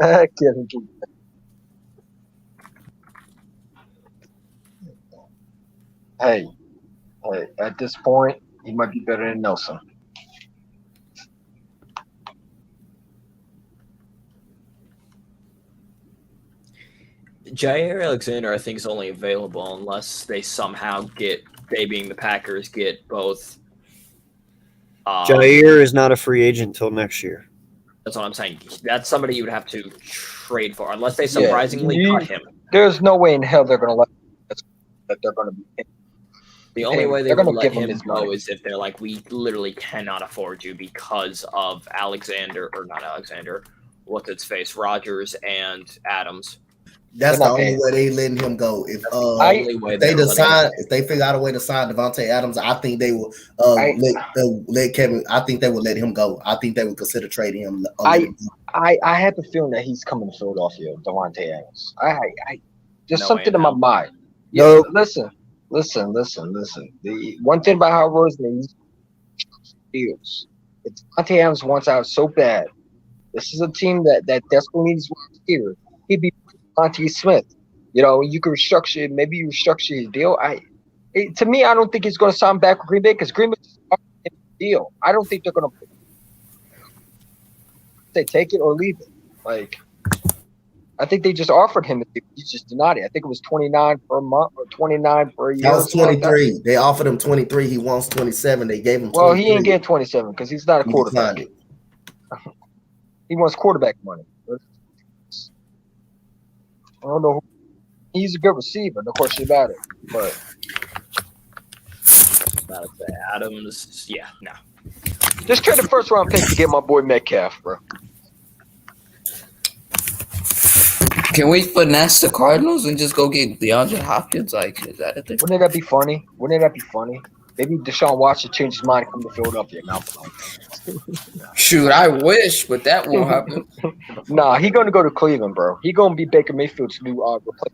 Kevin King. Hey, at this point, he might be better than Nelson. Jair Alexander, I think, is only available unless they somehow get, they being the Packers, get both. Jair is not a free agent until next year. That's what I'm saying. That's somebody you would have to trade for, unless they surprisingly cut him. There's no way in hell they're going to let that they're going to be. The only way they're they would gonna let give him him his go money. is if they're like, we literally cannot afford you because of Alexander, or not Alexander, what's its face, Rodgers and Adams. That's the not only paying. way they letting him go. If only way they they're letting decide, him if they figure out a way to sign Devontae Adams, I think they will let Kevin. I think they would let him go. I think they would consider trading him. I have a feeling that he's coming to Philadelphia, Devontae Adams. There's No something way in my now. mind. Nope. Listen. The one thing about Howard Roseman, he's deals. If Devontae Adams wants out so bad, this is a team that desperately needs wide receiver. He'd be Monty Smith. You know, you could restructure. Maybe you restructure his deal. To me, I don't think he's going to sign back with Green Bay because Green Bay just offered him a deal. I don't think they're going to say take it or leave it. Like, I think they just offered him. He just denied it. I think it was $29 per month or $29 per year. That was 23. They offered him 23. He wants 27. They gave him 23. Well, he ain't getting 27 because he's not a He quarterback. declined it. He wants quarterback money. I don't know. He's a good receiver, no question about it. But About to say Adams, yeah, no. just trade the first round pick to get my boy Metcalf, bro. Can we finesse the Cardinals and just go get DeAndre Hopkins? Like, is that a thing? Wouldn't that be funny? Maybe Deshaun Watson changed his mind and come to Philadelphia now. Shoot, I wish, but that won't happen. Nah, he gonna go to Cleveland, bro. He gonna be Baker Mayfield's new replacement.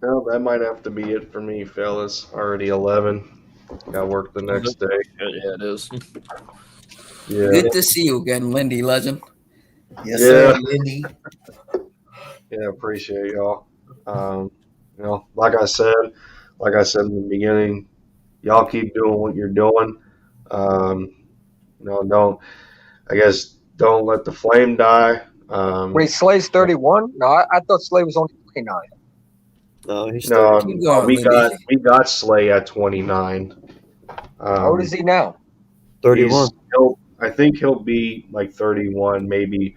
Well, that might have to be it for me, fellas. Already 11. Got work the next day. Yeah, it is. Yeah. Good to see you again, Lindy Legend. Yes, Yeah. sir, Lindy. Yeah, appreciate y'all. You know, like I said in the beginning, y'all keep doing what you're doing. You know, don't let the flame die. Wait, Slay's 31? No, I thought Slay was only 29. No, he's No, Keep going, we Lindy. got Slay at 29. How old is he now? 31. I think he'll be like 31, maybe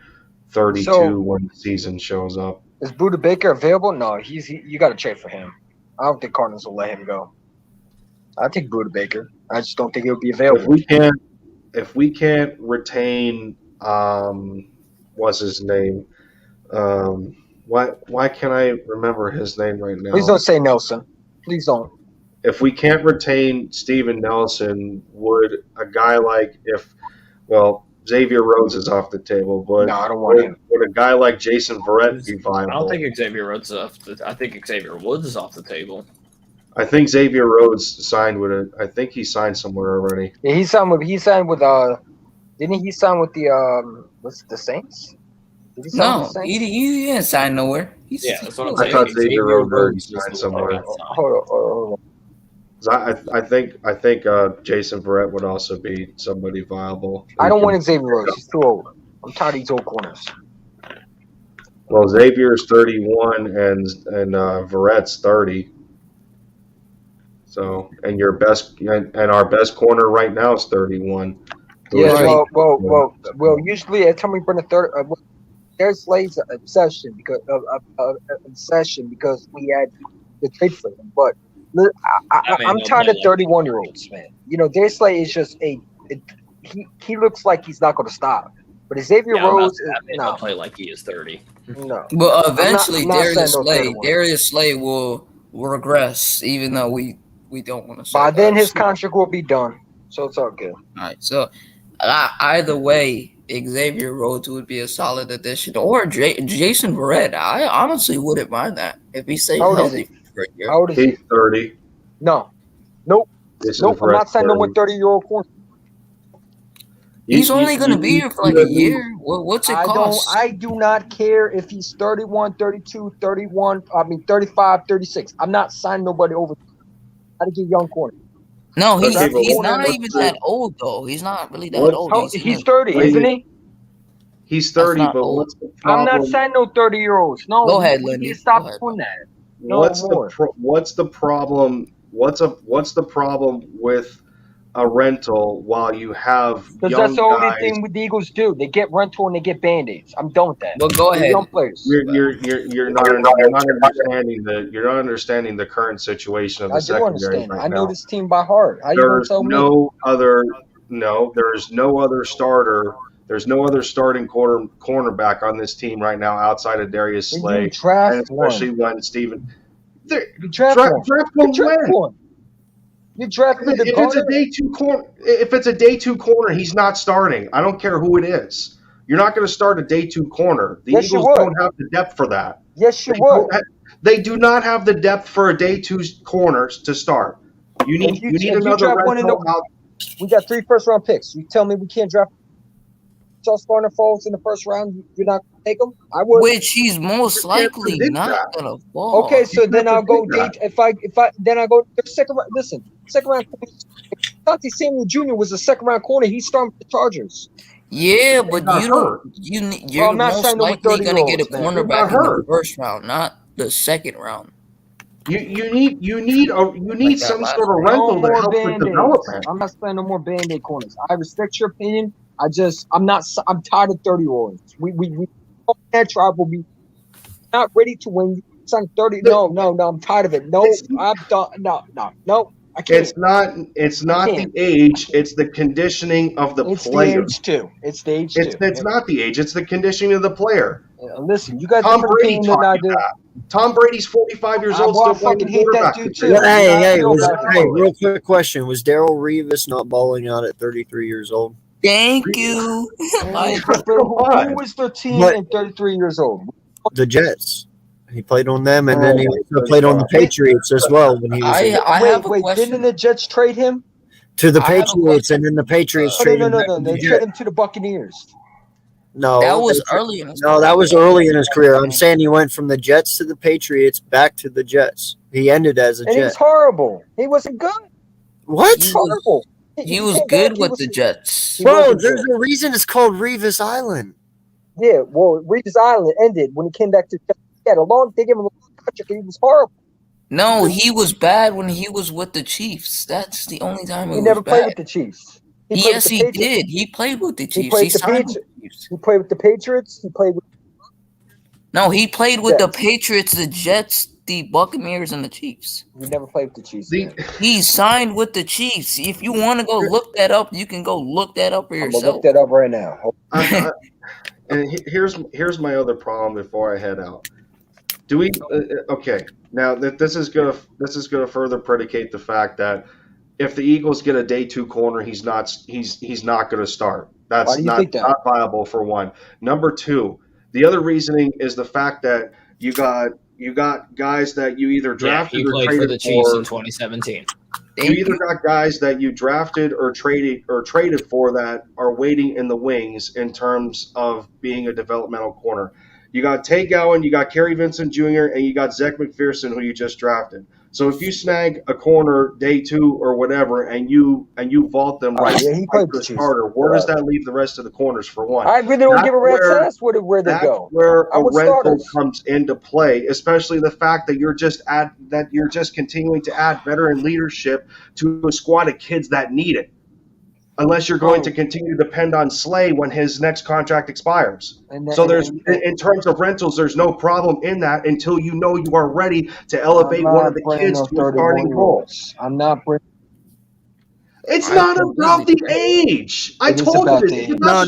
32 So- when the season shows up. Is Buda Baker available? No, you got to trade for him. I don't think Cardinals will let him go. I take Buda Baker. I just don't think he'll be available. If we can't retain what's his name? Why can't I remember his name right now? Please don't say Nelson. Please don't. If we can't retain Steven Nelson, would a guy like Xavier Rhodes is off the table, but No, I don't want him. would a guy like Jason Verrett be I viable? don't think Xavier Rhodes is off the, I think Xavier Woods is off the table. I think Xavier Rhodes signed with I think he signed somewhere already. Yeah, he signed with didn't he sign with the Saints? Did he sign No, with the Saints? he didn't sign nowhere. Yeah, that's what I'm I saying. thought Xavier Rhodes already is signed the somewhere. one that signed. Hold on. 'Cause I think Jason Verrett would also be somebody viable. I don't want Xavier Rhodes. He's too old. I'm tired of these old corners. Well, Xavier's 31 and Verrett's 30. So, and our best corner right now is 31. Yeah, Right. well. Usually, every time we bring a third, there's Slay's obsession because we had the trade for him. But I'm tired of 31-year-olds, man. Darius Slay is just he looks like he's not going to stop. But Xavier Rhodes, no, play like he is 30. No. But eventually, I'm not Darius Slay will regress, even though we don't want to. By then, his contract will be done, so it's all good. All right. So either way, Xavier Rhodes would be a solid addition, or Jason Verrett. I honestly wouldn't mind that if he stays healthy for a year. How old is he? He's 30. Nope. I'm not signing no more 30-year-old corner. He's only going to be here for like a year. What's it cost? I do not care if he's 31, 32, 35, 36. I'm not signing nobody over. How to get young corner. No, he's not even that old, though. He's not really that old. He's 30, isn't he? He's 30, but what's the problem? I'm not signing no 30-year-olds. No, go ahead, Lindy. Stop doing that. What's the problem? What's the problem with a rental while you have young guys? Because that's the only thing the Eagles do. They get rental and they get band-aids. I'm done with that. Well, go ahead. Young players. You're not understanding the current situation of the secondary. Understand. Right I know now. this team by heart. There's no other starter. There's no other starting cornerback on this team right now outside of Darius Slay, and especially when Steven. You draft one. You draft if it's a day two corner. If it's a day two corner, he's not starting. I don't care who it is. You're not going to start a day two corner. The Eagles don't have the depth for that. Yes, you would. They do not have the depth for a day two corners to start. You need another rental out. We got 3 first-round picks. You tell me we can't draft starting falls in the first round. You're not going to take them? I would. Which he's most likely not going to fall. Okay, so then I'll go date. If I go second round. Listen, second round. Santi Samuel Jr. was a second round corner. He's starting with the Chargers. Yeah, but you're most likely going to get a cornerback in the first round, not the second round. You need some sort of rental to help with development. I'm not signing no more band-aid corners. I respect your opinion. I'm tired of 30-year-olds. We that tribe will be not ready to win. Sign 30. No, I'm tired of it. No, I'm done. No. I can't. It's not the age. It's the conditioning of the player. It's the age too. It's not the age. It's the conditioning of the player. Listen, you guys. Tom Brady taught you that. Tom Brady's 45 years old. Still playing quarterback. Hey, real quick question: was Darrell Revis not balling out at 33 years old? Thank you. Who was 13 and 33 years old? The Jets. He played on them, and then he also played on the Patriots as well. When he was I have a question. Didn't the Jets trade him to the Patriots, and then the Patriots traded him? No. They traded him to the Buccaneers. No, that was early in his career. No, that was early in his career. I'm saying he went from the Jets to the Patriots, back to the Jets. He ended as a Jet. He was horrible. He wasn't good. What? He was horrible. He was good with the Jets. Bro, there's a reason it's called Revis Island. Yeah, well, Revis Island ended when he came back to Jets. They gave him a long contract, and he was horrible. No, he was bad when he was with the Chiefs. That's the only time he never played with the Chiefs. Yes, he did. He played with the Chiefs. He played with the Patriots. He played with. No, he played with the Patriots, the Jets, the Buccaneers, and the Chiefs. He never played with the Chiefs. He signed with the Chiefs. If you want to go look that up, you can go look that up for yourself. I'm gonna look that up right now. And here's my other problem before I head out. Do we okay? Now that this is gonna further predicate the fact that if the Eagles get a day two corner, he's not going to start. That's not viable for one. Number two, the other reasoning is the fact that you got guys that you either drafted or traded for the Chiefs in 2017. You either got guys that you drafted or traded for that are waiting in the wings in terms of being a developmental corner. You got Tay Gowan, you got Kerry Vincent Jr., and you got Zach McPherson, who you just drafted. So if you snag a corner day 2 or whatever, and you vault them right he played to the Chiefs. starter, where does that leave the rest of the corners for one? I really don't That's give a rat's where- ass where they That's go. where I a would rental starters. comes into play, especially the fact that you're just continuing to add veteran leadership to a squad of kids that need it. Unless you're going to continue to depend on Slay when his next contract expires. So in terms of rentals, there's no problem in that until you know you are ready to elevate one of the kids to a starting role. I'm not bringing. It's not about the age. I told you this. It's about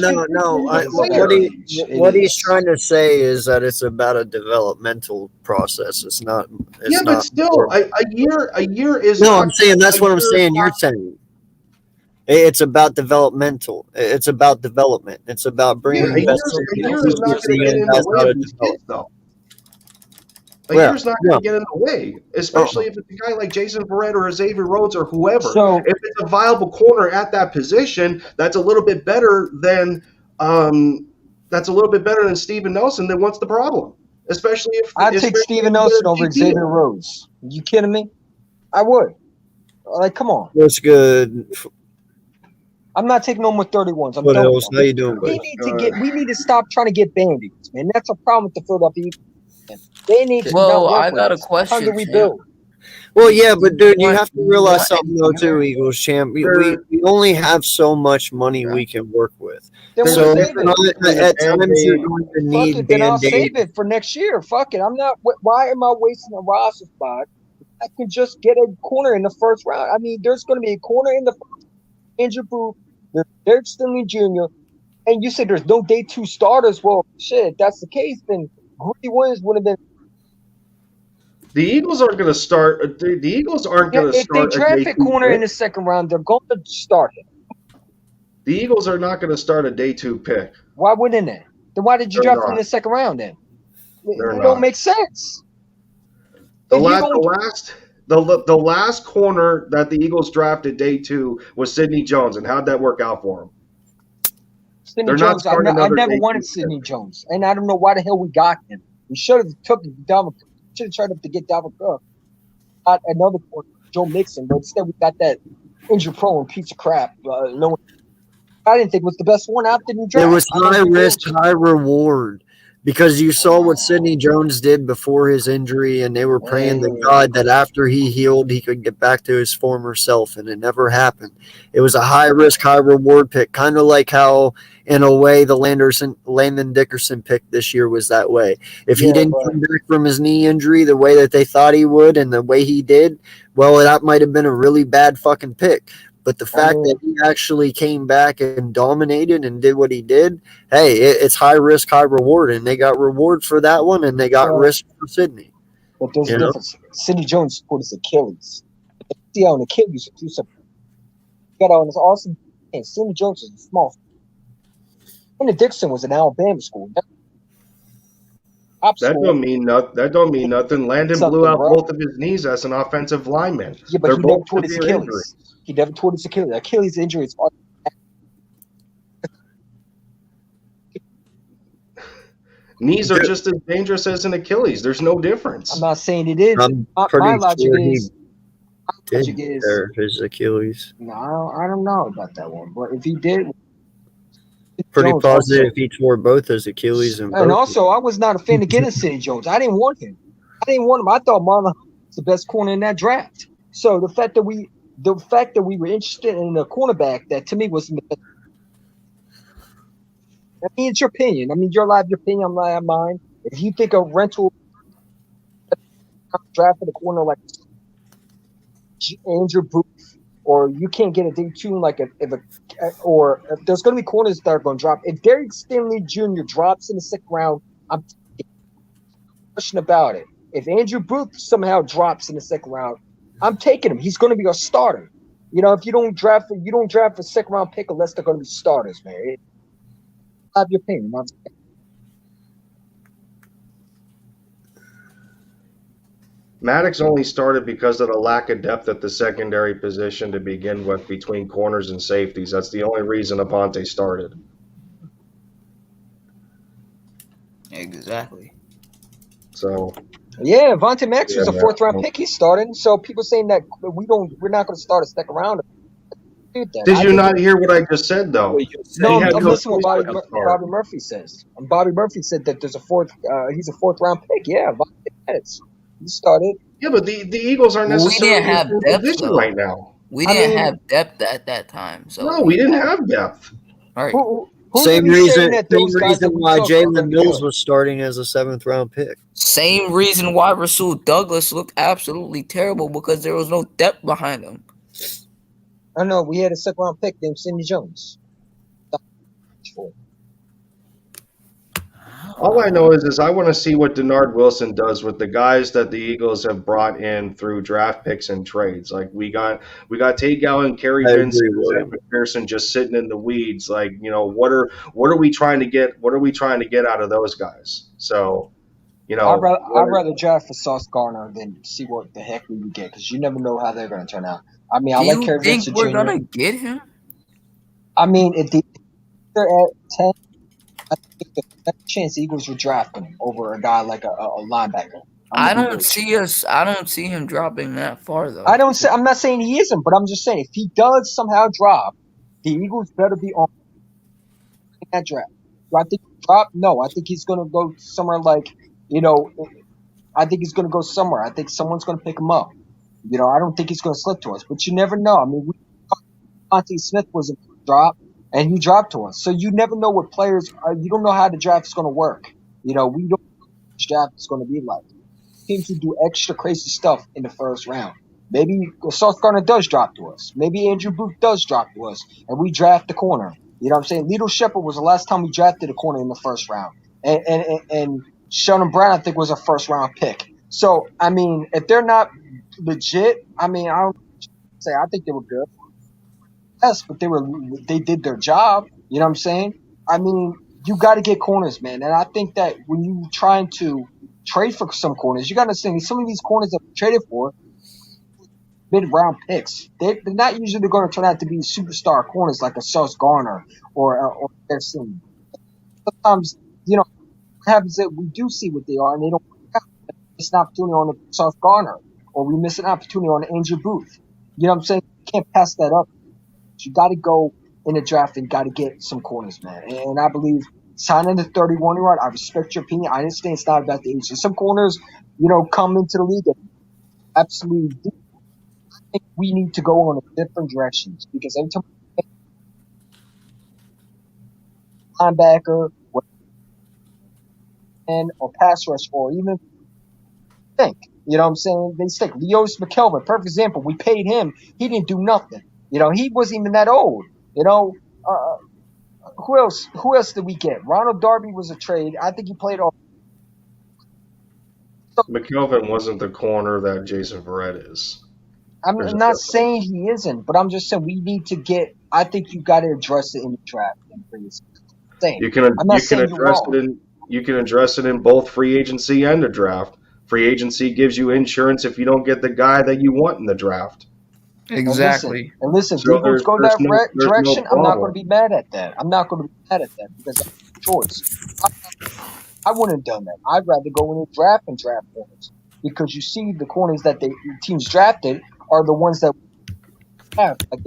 What he's trying to say is that it's about a developmental process. It's not. It's but still, a year is. No, I'm saying that's what I'm saying. You're saying. It's about developmental. It's about development. It's about bringing a year is not going to get in the way of these kids, though. A year's not going to get in the way, especially if it's a guy like Jason Verrett or Xavier Rhodes or whoever. So, if it's a viable corner at that position, that's a little bit better than Steven Nelson. Then what's the problem? Especially if I'd take Steven Nelson over Xavier Rhodes. You kidding me? I would. Like, come on. That's good. I'm not taking no more 31s. What else? How you doing, buddy? We need to stop trying to get band-aids, man. That's a problem with the Philadelphia Eagles. They need to. Well, I got a question. Time to rebuild. Well, yeah, but dude, you have to realize something though, too, Eagles champ. We only have so much money we can work with. So at times you're going to need then I'll save it for next year. Fuck it. I'm not. Why am I wasting a roster spot? I can just get a corner in the first round. I mean, there's going to be a corner in the first. Andrew Booth, there's Derek Stingley Jr., and you said there's no day 2 starters. Well, shit, if that's the case, then Greedy Williams would have been. The Eagles aren't going to start. The Eagles aren't going to start. If they draft a corner in the second round, they're going to start him. The Eagles are not going to start a day 2 pick. Why wouldn't they? Then why did you draft him in the second round then? It don't make sense. The last corner that the Eagles drafted day 2 was Sidney Jones, and how'd that work out for him? Sidney Jones, I never wanted Sidney Jones, and I don't know why the hell we got him. We should have took Dalvin. Should have tried to get Dalvin Cook. Got another corner, Joe Mixon, but instead we got that injury-prone piece of crap. I didn't think it was the best one out there in the draft. It was high risk, high reward. Because you saw what Sidney Jones did before his injury, and they were praying to God that after he healed, he could get back to his former self, and it never happened. It was a high-risk, high-reward pick, kind of like how, in a way, the Landon Dickerson pick this year was that way. If he didn't come back from his knee injury the way that they thought he would and the way he did, well, that might have been a really bad fucking pick. But the fact that he actually came back and dominated and did what he did, hey, it's high risk, high reward, and they got reward for that one, and they got risk for Sidney. But there's a difference. Sidney Jones pulled his Achilles. See how an Achilles do something. Got on this awesome. And Sidney Jones is a small. Landon Dixon was an Alabama school. That don't mean nothing. Landon blew out both of his knees as an offensive lineman. Yeah, but he never tore his Achilles. He never tore his Achilles. Achilles injury is knees are just as dangerous as an Achilles. There's no difference. I'm not saying it is. My logic is his Achilles. No, I don't know about that one. But if he did, pretty positive he tore both his Achilles. And also, I was not a fan of getting Sidney Jones. I didn't want him. I thought Marlon was the best corner in that draft. So the fact that we were interested in a cornerback, that to me was. I mean, it's your opinion. I mean, your opinion. I'm not mine. If you think a rental draft in a corner like Andrew Booth, or you can't get a day 2 like if there's going to be corners that are going to drop. If Derek Stingley Jr. drops in the second round, I'm question about it. If Andrew Booth somehow drops in the second round, I'm taking him. He's going to be a starter. You know, if you don't draft a second round pick unless they're going to be starters, man. I have your opinion. Maddox only started because of the lack of depth at the secondary position to begin with between corners and safeties. That's the only reason Avante started. Exactly. So, Yeah, Vontae Max was a Yeah. 4th-round pick. He's starting. So people saying that we're not going to start a second round. Did you not hear what I just said though? What you said. No, He had I'm no listening to what choice but to start. Bobby Murphy says. And Bobby Murphy said that there's a he's a 4th-round pick. Yeah, Vontae Max. He started. Yeah, but the Eagles aren't Well, we necessarily didn't have in depth position though. right now. We I didn't mean- have depth at that time. So No, we didn't have depth. All right. Who's Same even saying reason. that Same those guys reason that we why took are gonna Jalen be Mills good? was starting as a 7th-round pick. Same reason why Rasul Douglas looked absolutely terrible because there was no depth behind him. I know we had a 2nd-round pick named Sidney Jones. All I know is I want to see what Denard Wilson does with the guys that the Eagles have brought in through draft picks and trades. Like we got Tate Gallen, Kerry I agree, Vincent, William. Sam McPherson just sitting in the weeds. Like, what are we trying to get? What are we trying to get out of those guys? So, I'd rather draft for Sauce Gardner than see what the heck we would get because you never know how they're going to turn out. I mean, I Do like you Kerry think Vincent we're Jr. gonna get him? I mean, if they're at 10, I think the chance the Eagles would draft him over a guy like a linebacker. I don't see him dropping that far though. I'm not saying he isn't, but I'm just saying if he does somehow drop, the Eagles better be on that draft. Do I think he'll drop? No, I think he's going to go somewhere like, I think he's going to go somewhere. I think someone's going to pick him up. I don't think he's going to slip to us, but you never know. I mean, Monty Smith was a drop, and he dropped to us. So you never know what players you don't know how the draft is going to work. We don't know what the draft is going to be like. Teams who do extra crazy stuff in the first round. Maybe Sauce Gardner does drop to us. Maybe Andrew Booth does drop to us, and we draft the corner. You know what I'm saying? Lito Shepherd was the last time we drafted a corner in the first round. And Sheldon Brown, I think, was a first-round pick. So, I mean, if they're not legit, I mean, I don't say I think they were good. Yes, but they did their job. You know what I'm saying? I mean, you got to get corners, man. And I think that when you trying to trade for some corners, you got to understand some of these corners that we traded for mid-round picks. They're not usually going to turn out to be superstar corners like a Sauce Gardner or their team. Sometimes, what happens is that we do see what they are, and they don't work out. We miss an opportunity on a Sauce Gardner, or we miss an opportunity on Andrew Booth. You know what I'm saying? You can't pass that up. You got to go in the draft and got to get some corners, man. And I believe signing the 31-year-old, I respect your opinion. I understand it's not about the age. Some corners, come into the league and absolutely do. I think we need to go on a different directions because every time linebacker or pass rush or even think, you know what I'm saying? They stick. Leos McKelvin, perfect example. We paid him. He didn't do nothing. He wasn't even that old. Who else? Who else did we get? Ronald Darby was a trade. I think he played all. McKelvin wasn't the corner that Jason Verrett is. I'm not saying he isn't, but I'm just saying we need to get. I think you got to address it in the draft. You can address it in both free agency and the draft. Free agency gives you insurance if you don't get the guy that you want in the draft. Exactly. And listen, if Eagles go that direction, I'm not going to be mad at that. I'm not going to be mad at that because I have a choice. I wouldn't have done that. I'd rather go in and draft corners because you see the corners that the teams drafted are the ones that have, like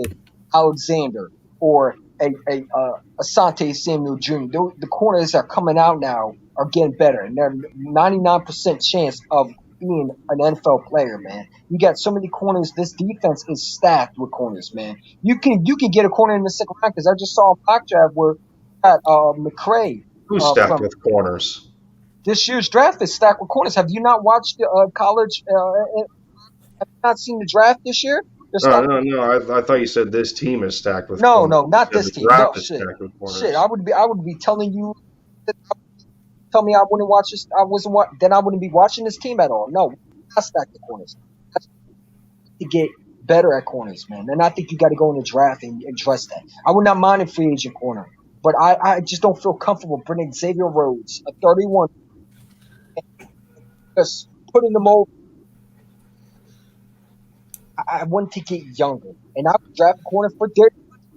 Alexander or Asante Samuel Jr. The corners that are coming out now are getting better, and they're 99% chance of being an NFL player, man. You got so many corners. This defense is stacked with corners, man. You can get a corner in the second round because I just saw a mock draft where McCray. Who's stacked with corners? This year's draft is stacked with corners. Have you not watched college? Have you not seen the draft this year? No. I thought you said this team is stacked with corners. No, not this team. No, shit. I would be telling you. Tell me I wouldn't watch this. Then I wouldn't be watching this team at all. No, not stack the corners. To get better at corners, man. And I think you got to go in the draft and address that. I would not mind a free agent corner, but I just don't feel comfortable bringing Xavier Rhodes, a 31, just putting them over. I want to get younger, and I would draft a corner for their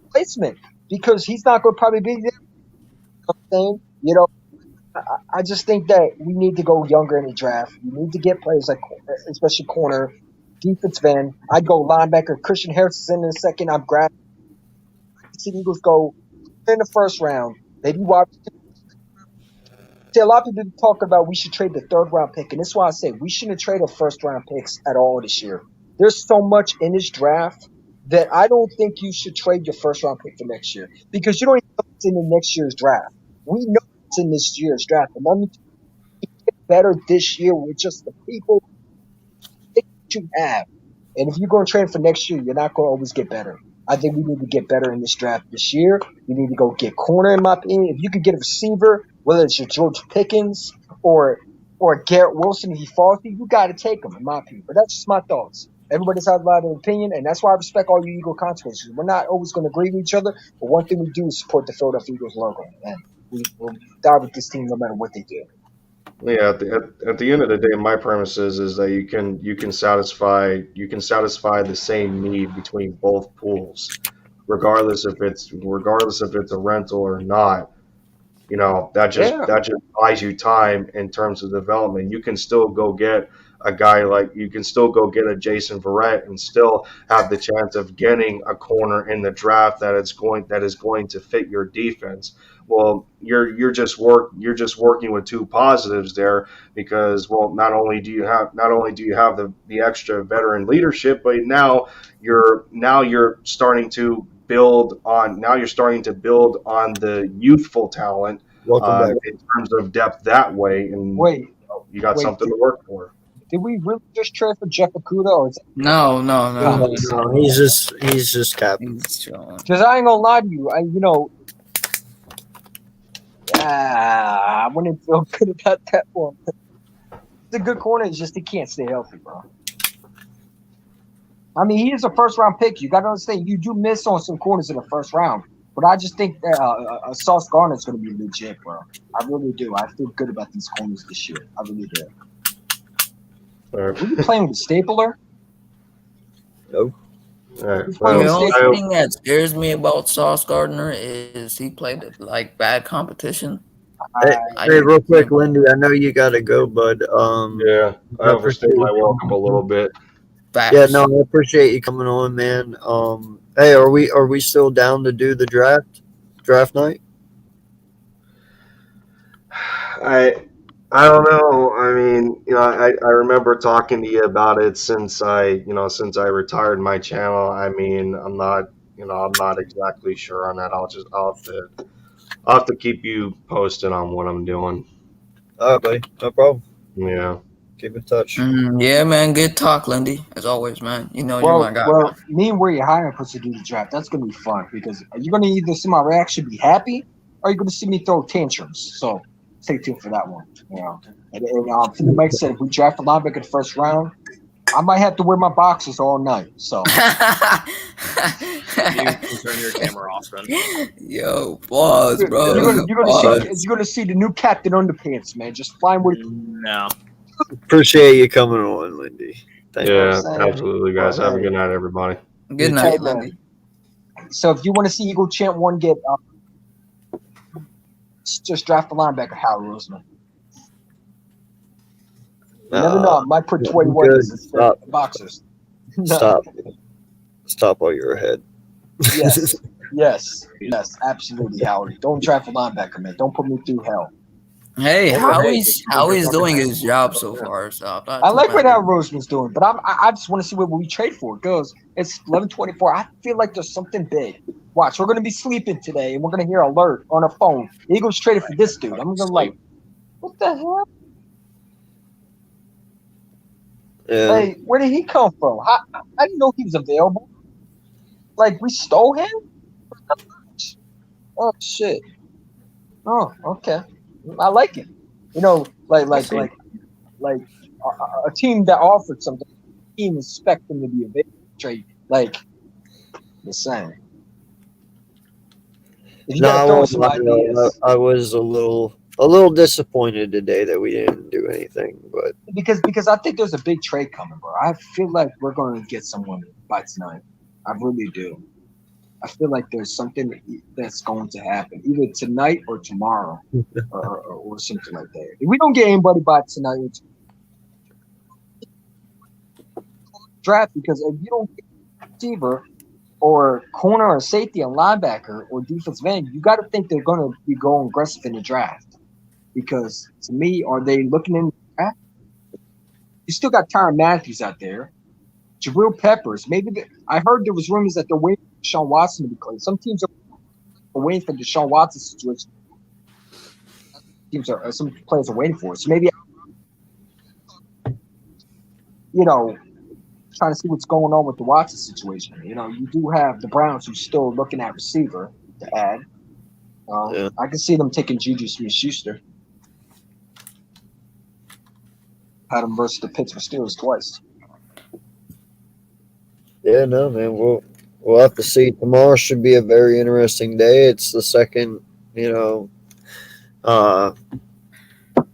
replacement because he's not going to probably be there. You know what I'm saying? I just think that we need to go younger in the draft. We need to get players like, especially corner, defensive end. I'd go linebacker. Christian Harrison in the second. I'm grabbing. The Eagles go in the first round. Maybe wide. See, a lot of people talk about we should trade the third round pick, and this is why I say we shouldn't trade our first round picks at all this year. There's so much in this draft that I don't think you should trade your first round pick for next year because you don't even know what's in the next year's draft. We know what's in this year's draft, and let me get better this year with just the people that you have. And if you're going to trade for next year, you're not going to always get better. I think we need to get better in this draft this year. We need to go get corner, in my opinion. If you could get a receiver, whether it's your George Pickens or Garrett Wilson, if he falls to you, you got to take him, in my opinion. But that's just my thoughts. Everybody's has a lot of opinion, and that's why I respect all you Eagle consequences. We're not always going to agree with each other, but one thing we do is support the Philadelphia Eagles logo, and we'll die with this team no matter what they do. Yeah, at the end of the day, my premise is that you can satisfy the same need between both pools, regardless if it's a rental or not. You know, that just buys you time in terms of development. You can still go get a guy you can still go get a Jason Verrett and still have the chance of getting a corner in the draft that is going to fit your defense. Well, you're just working with two positives there because, well, not only do you have the extra veteran leadership, but now you're starting to build on the youthful talent in terms of depth that way, and you got something to work for. Did we really just trade for Jeff Okuda, or is No. He's just capping. Because I ain't gonna lie to you, I wouldn't feel good about that one. It's a good corner. It's just he can't stay healthy, bro. I mean, he is a first round pick. You got to understand, you do miss on some corners in the first round. But I just think Sauce Gardner's going to be legit, bro. I really do. I feel good about these corners this year. I really do. Right. Were you playing with a stapler? Nope. Right. The only thing that scares me about Sauce Gardner is he played like bad competition. Hey, real quick, Lindy, I know you got to go, bud. Yeah, I overstayed my welcome a little bit. Facts. Yeah, no, I appreciate you coming on, man. Hey, are we still down to do the draft night? I don't know. I mean, I remember talking to you about it since I retired my channel. I mean, I'm not exactly sure on that. I'll have to keep you posted on what I'm doing. All right, buddy. No problem. Yeah. Keep in touch. Yeah, man. Good talk, Lindy. As always, man. You know you're my guy. Well, me and where you're hiring us to do the draft, that's going to be fun because you're going to either see my reaction be happy or you're going to see me throw tantrums. So stay tuned for that one. You know, and Mike said if we draft a linebacker in the first round, I might have to wear my boxers all night. So You can turn your camera off, then. Yo, pause, bro. You're gonna see the new Captain Underpants, man. Just flying with. No. Appreciate you coming on, Lindy. Thank you. Absolutely, guys. Have a good night, everybody. Good night, Lindy. So if you want to see Eagle Champ 1 get just draft the linebacker, Howie Roseman. You never know. I might put 21 boxers. Stop while you're ahead. Yes, absolutely, Howie. Don't draft a linebacker, man. Don't put me through hell. Hey, Howie's doing his job so far. So I like what Howie Roseman's doing, but I just want to see what we trade for. It goes. It's 11:24. I feel like there's something big. Watch, we're gonna be sleeping today, and we're gonna hear an alert on our phone. The Eagles traded for this dude. I'm gonna like, what the hell? Yeah. Hey, where did he come from? I didn't know he was available. Like, we stole him? Oh, shit. Oh, okay. I like it. You know, like a team that offered something, the team expect them to be available. Trade, like, the same. I was a little disappointed today that we didn't do anything, but because I think there's a big trade coming, bro. I feel like we're going to get someone by tonight. I really do. I feel like there's something that's going to happen either tonight or tomorrow, or something like that. If we don't get anybody by tonight, draft, because if you don't get a receiver or corner or safety and linebacker or defensive end, you got to think they're going to be going aggressive in the draft. Because to me, are they looking in the draft? You still got Tyrann Matthews out there, Jabril Peppers. I heard there was rumors that they're waiting for Deshaun Watson to be cleared. Some teams are waiting for Deshaun Watson situation. Some players are waiting for it. So maybe, trying to see what's going on with the Watson situation. You do have the Browns who's still looking at receiver to add. I can see them taking Juju Smith-Schuster. Had him versus the Pittsburgh Steelers twice. Yeah, no, man. We'll have to see. Tomorrow should be a very interesting day. It's the second,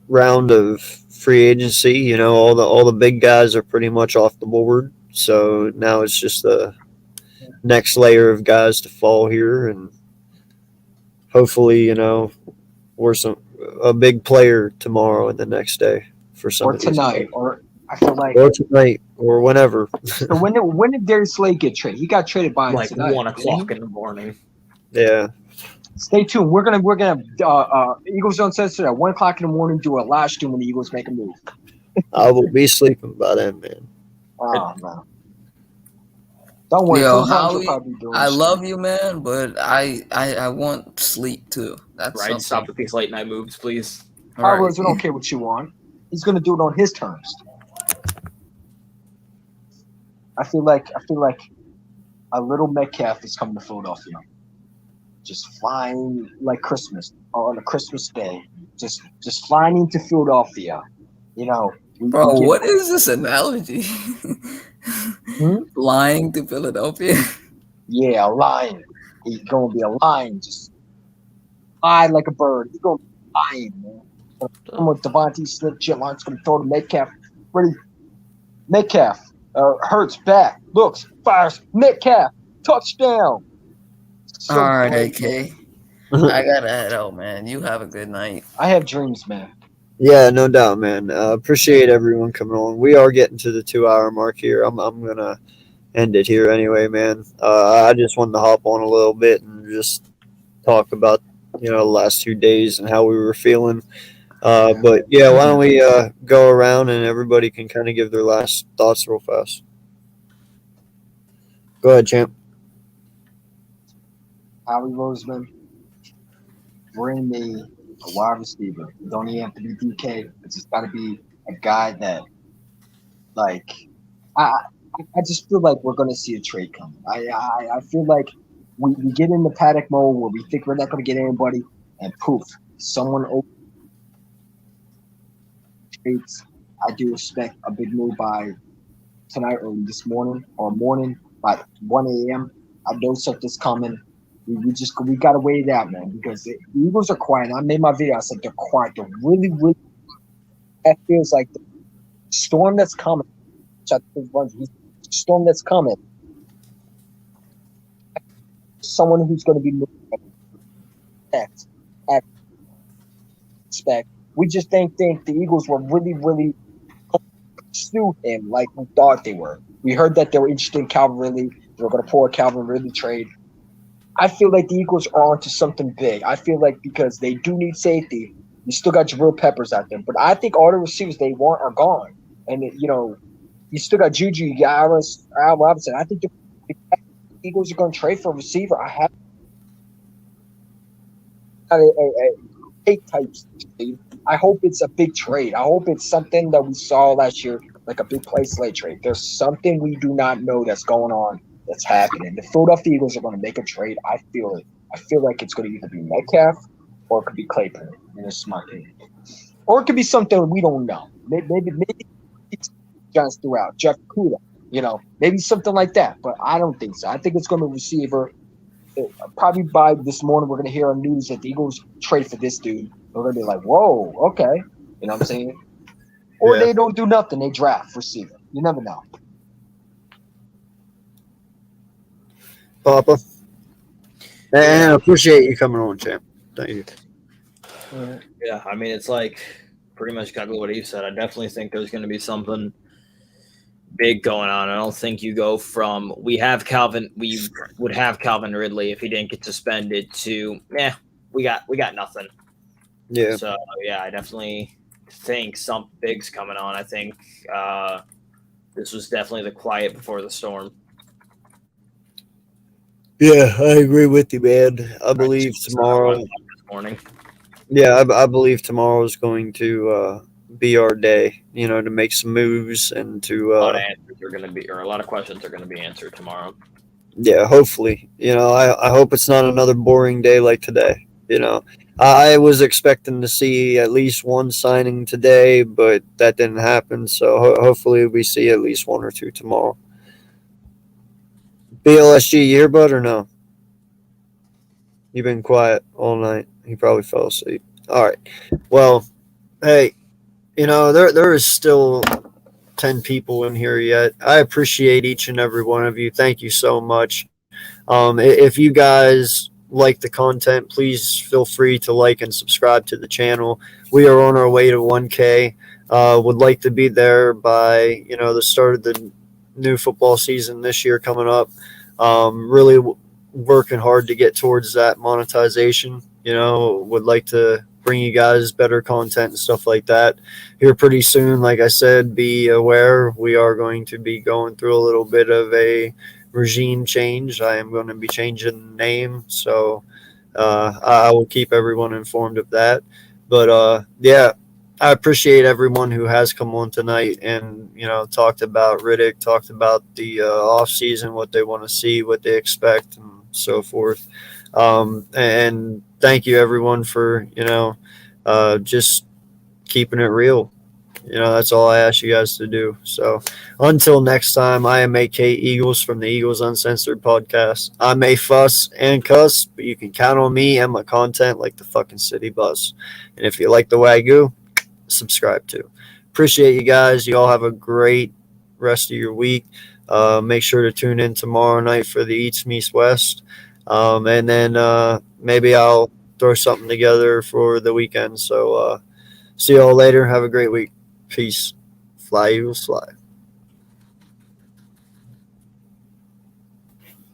round of free agency. All the big guys are pretty much off the board. So now it's just the next layer of guys to fall here, and hopefully, we're a big player tomorrow and the next day for some or of these tonight, guys. or I feel like or tonight, or whenever. So when did Darius Slade get traded? He got traded by Like tonight. 1 o'clock in the morning. Yeah. Stay tuned. We're gonna Eagles Uncensored at 1 o'clock in the morning. Do a live stream when the Eagles make a move. I will be sleeping by then, man. Oh man. Don't worry. Yo, Coach Hines will Howie, probably be doing I this. love you, man, but I want sleep too. That's Right, something. stop with these late night moves, please. All I right. really don't care what you want. He's gonna do it on his terms. I feel like a little Metcalf is coming to Philadelphia. Just flying like Christmas on a Christmas day. Just flying into Philadelphia. Bro, what is this analogy? Flying to Philadelphia? Yeah, a lion. He's gonna be a lion. Just fly like a bird. He's gonna be a lion, man. Come with Devontae Smith, Chipmunk's gonna throw to Metcalf. Ready? Metcalf. Hurts back. Looks. Fires. Metcalf. Touchdown. So All right, great, AK. man. I gotta head out, man. You have a good night. I have dreams, man. Yeah, no doubt, man. Appreciate everyone coming on. We are getting to the 2-hour mark here. I'm gonna end it here anyway, man. I just wanted to hop on a little bit and just talk about the last 2 days and how we were feeling. But yeah, why don't we go around and everybody can kind of give their last thoughts real fast. Go ahead, champ. Howie Roseman, bring me a wide receiver. It don't even have to be DK. It's just got to be a guy that, I just feel like we're going to see a trade coming. I feel like we get in the panic mode where we think we're not going to get anybody, and poof, someone opens trades. I do expect a big move by tonight or this morning by 1 a.m. I know something's coming. We gotta wait it out, man, because the Eagles are quiet. I made my video. I said they're quiet. They're really, really. That feels like the storm that's coming. Storm that's coming. Someone who's going to be next. Expect. We just think the Eagles were really, really pursue him like we thought they were. We heard that they were interested in Calvin Ridley. They were going to pull a Calvin Ridley trade. I feel like the Eagles are onto something big. I feel like because they do need safety, you still got Jabril Peppers out there. But I think all the receivers they want are gone. And, you still got Juju, you got Al Robinson. I think the Eagles are going to trade for a receiver. I have a hate type. I hope it's a big trade. I hope it's something that we saw last year, like a big play slate trade. There's something we do not know that's going on. That's happening. The Philadelphia Eagles are going to make a trade. I feel it. I feel like it's going to either be Metcalf or it could be Claypool. And this is my opinion. Or it could be something we don't know. Maybe John's throughout. Jeff Kuda. Maybe something like that. But I don't think so. I think it's going to be a receiver. Probably by this morning, we're going to hear on news that the Eagles trade for this dude. We're going to be like, whoa, okay. You know what I'm saying? Or they don't do nothing. They draft receiver. You never know. Papa. And I appreciate you coming on, champ. Thank you. Yeah, I mean, it's like pretty much exactly what he said. I definitely think there's going to be something big going on. I don't think you go from we would have Calvin Ridley if he didn't get suspended to we got nothing. Yeah. So yeah, I definitely think something big's coming on. I think this was definitely the quiet before the storm. Yeah, I agree with you, man. I believe tomorrow. This morning. Yeah, I believe tomorrow is going to be our day. To make some moves and to. A lot of answers are going to be, or a lot of questions are going to be answered tomorrow. Yeah, hopefully. I hope it's not another boring day like today. I was expecting to see at least one signing today, but that didn't happen. So hopefully we see at least one or two tomorrow. BLSG earbud or no? You've been quiet all night. He probably fell asleep. All right. Well, hey, there is still 10 people in here yet. I appreciate each and every one of you. Thank you so much. If you guys like the content, please feel free to like and subscribe to the channel. We are on our way to 1K. Would like to be there by the start of the new football season this year coming up. Really working hard to get towards that monetization. Would like to bring you guys better content and stuff like that here pretty soon. Like I said, be aware we are going to be going through a little bit of a regime change. I am going to be changing the name, so I will keep everyone informed of that. But yeah, I appreciate everyone who has come on tonight and talked about Riddick, talked about the off season, what they want to see, what they expect, and so forth. And thank you everyone for just keeping it real. That's all I ask you guys to do. So until next time, I am AK Eagles from the Eagles Uncensored podcast. I may fuss and cuss, but you can count on me and my content like the fucking city bus. And if you like the Wagyu, subscribe to. Appreciate you guys. You all have a great rest of your week. Make sure to tune in tomorrow night for the Eats Meets West. And then maybe I'll throw something together for the weekend. So see you all later. Have a great week. Peace. Fly, Eagles, fly.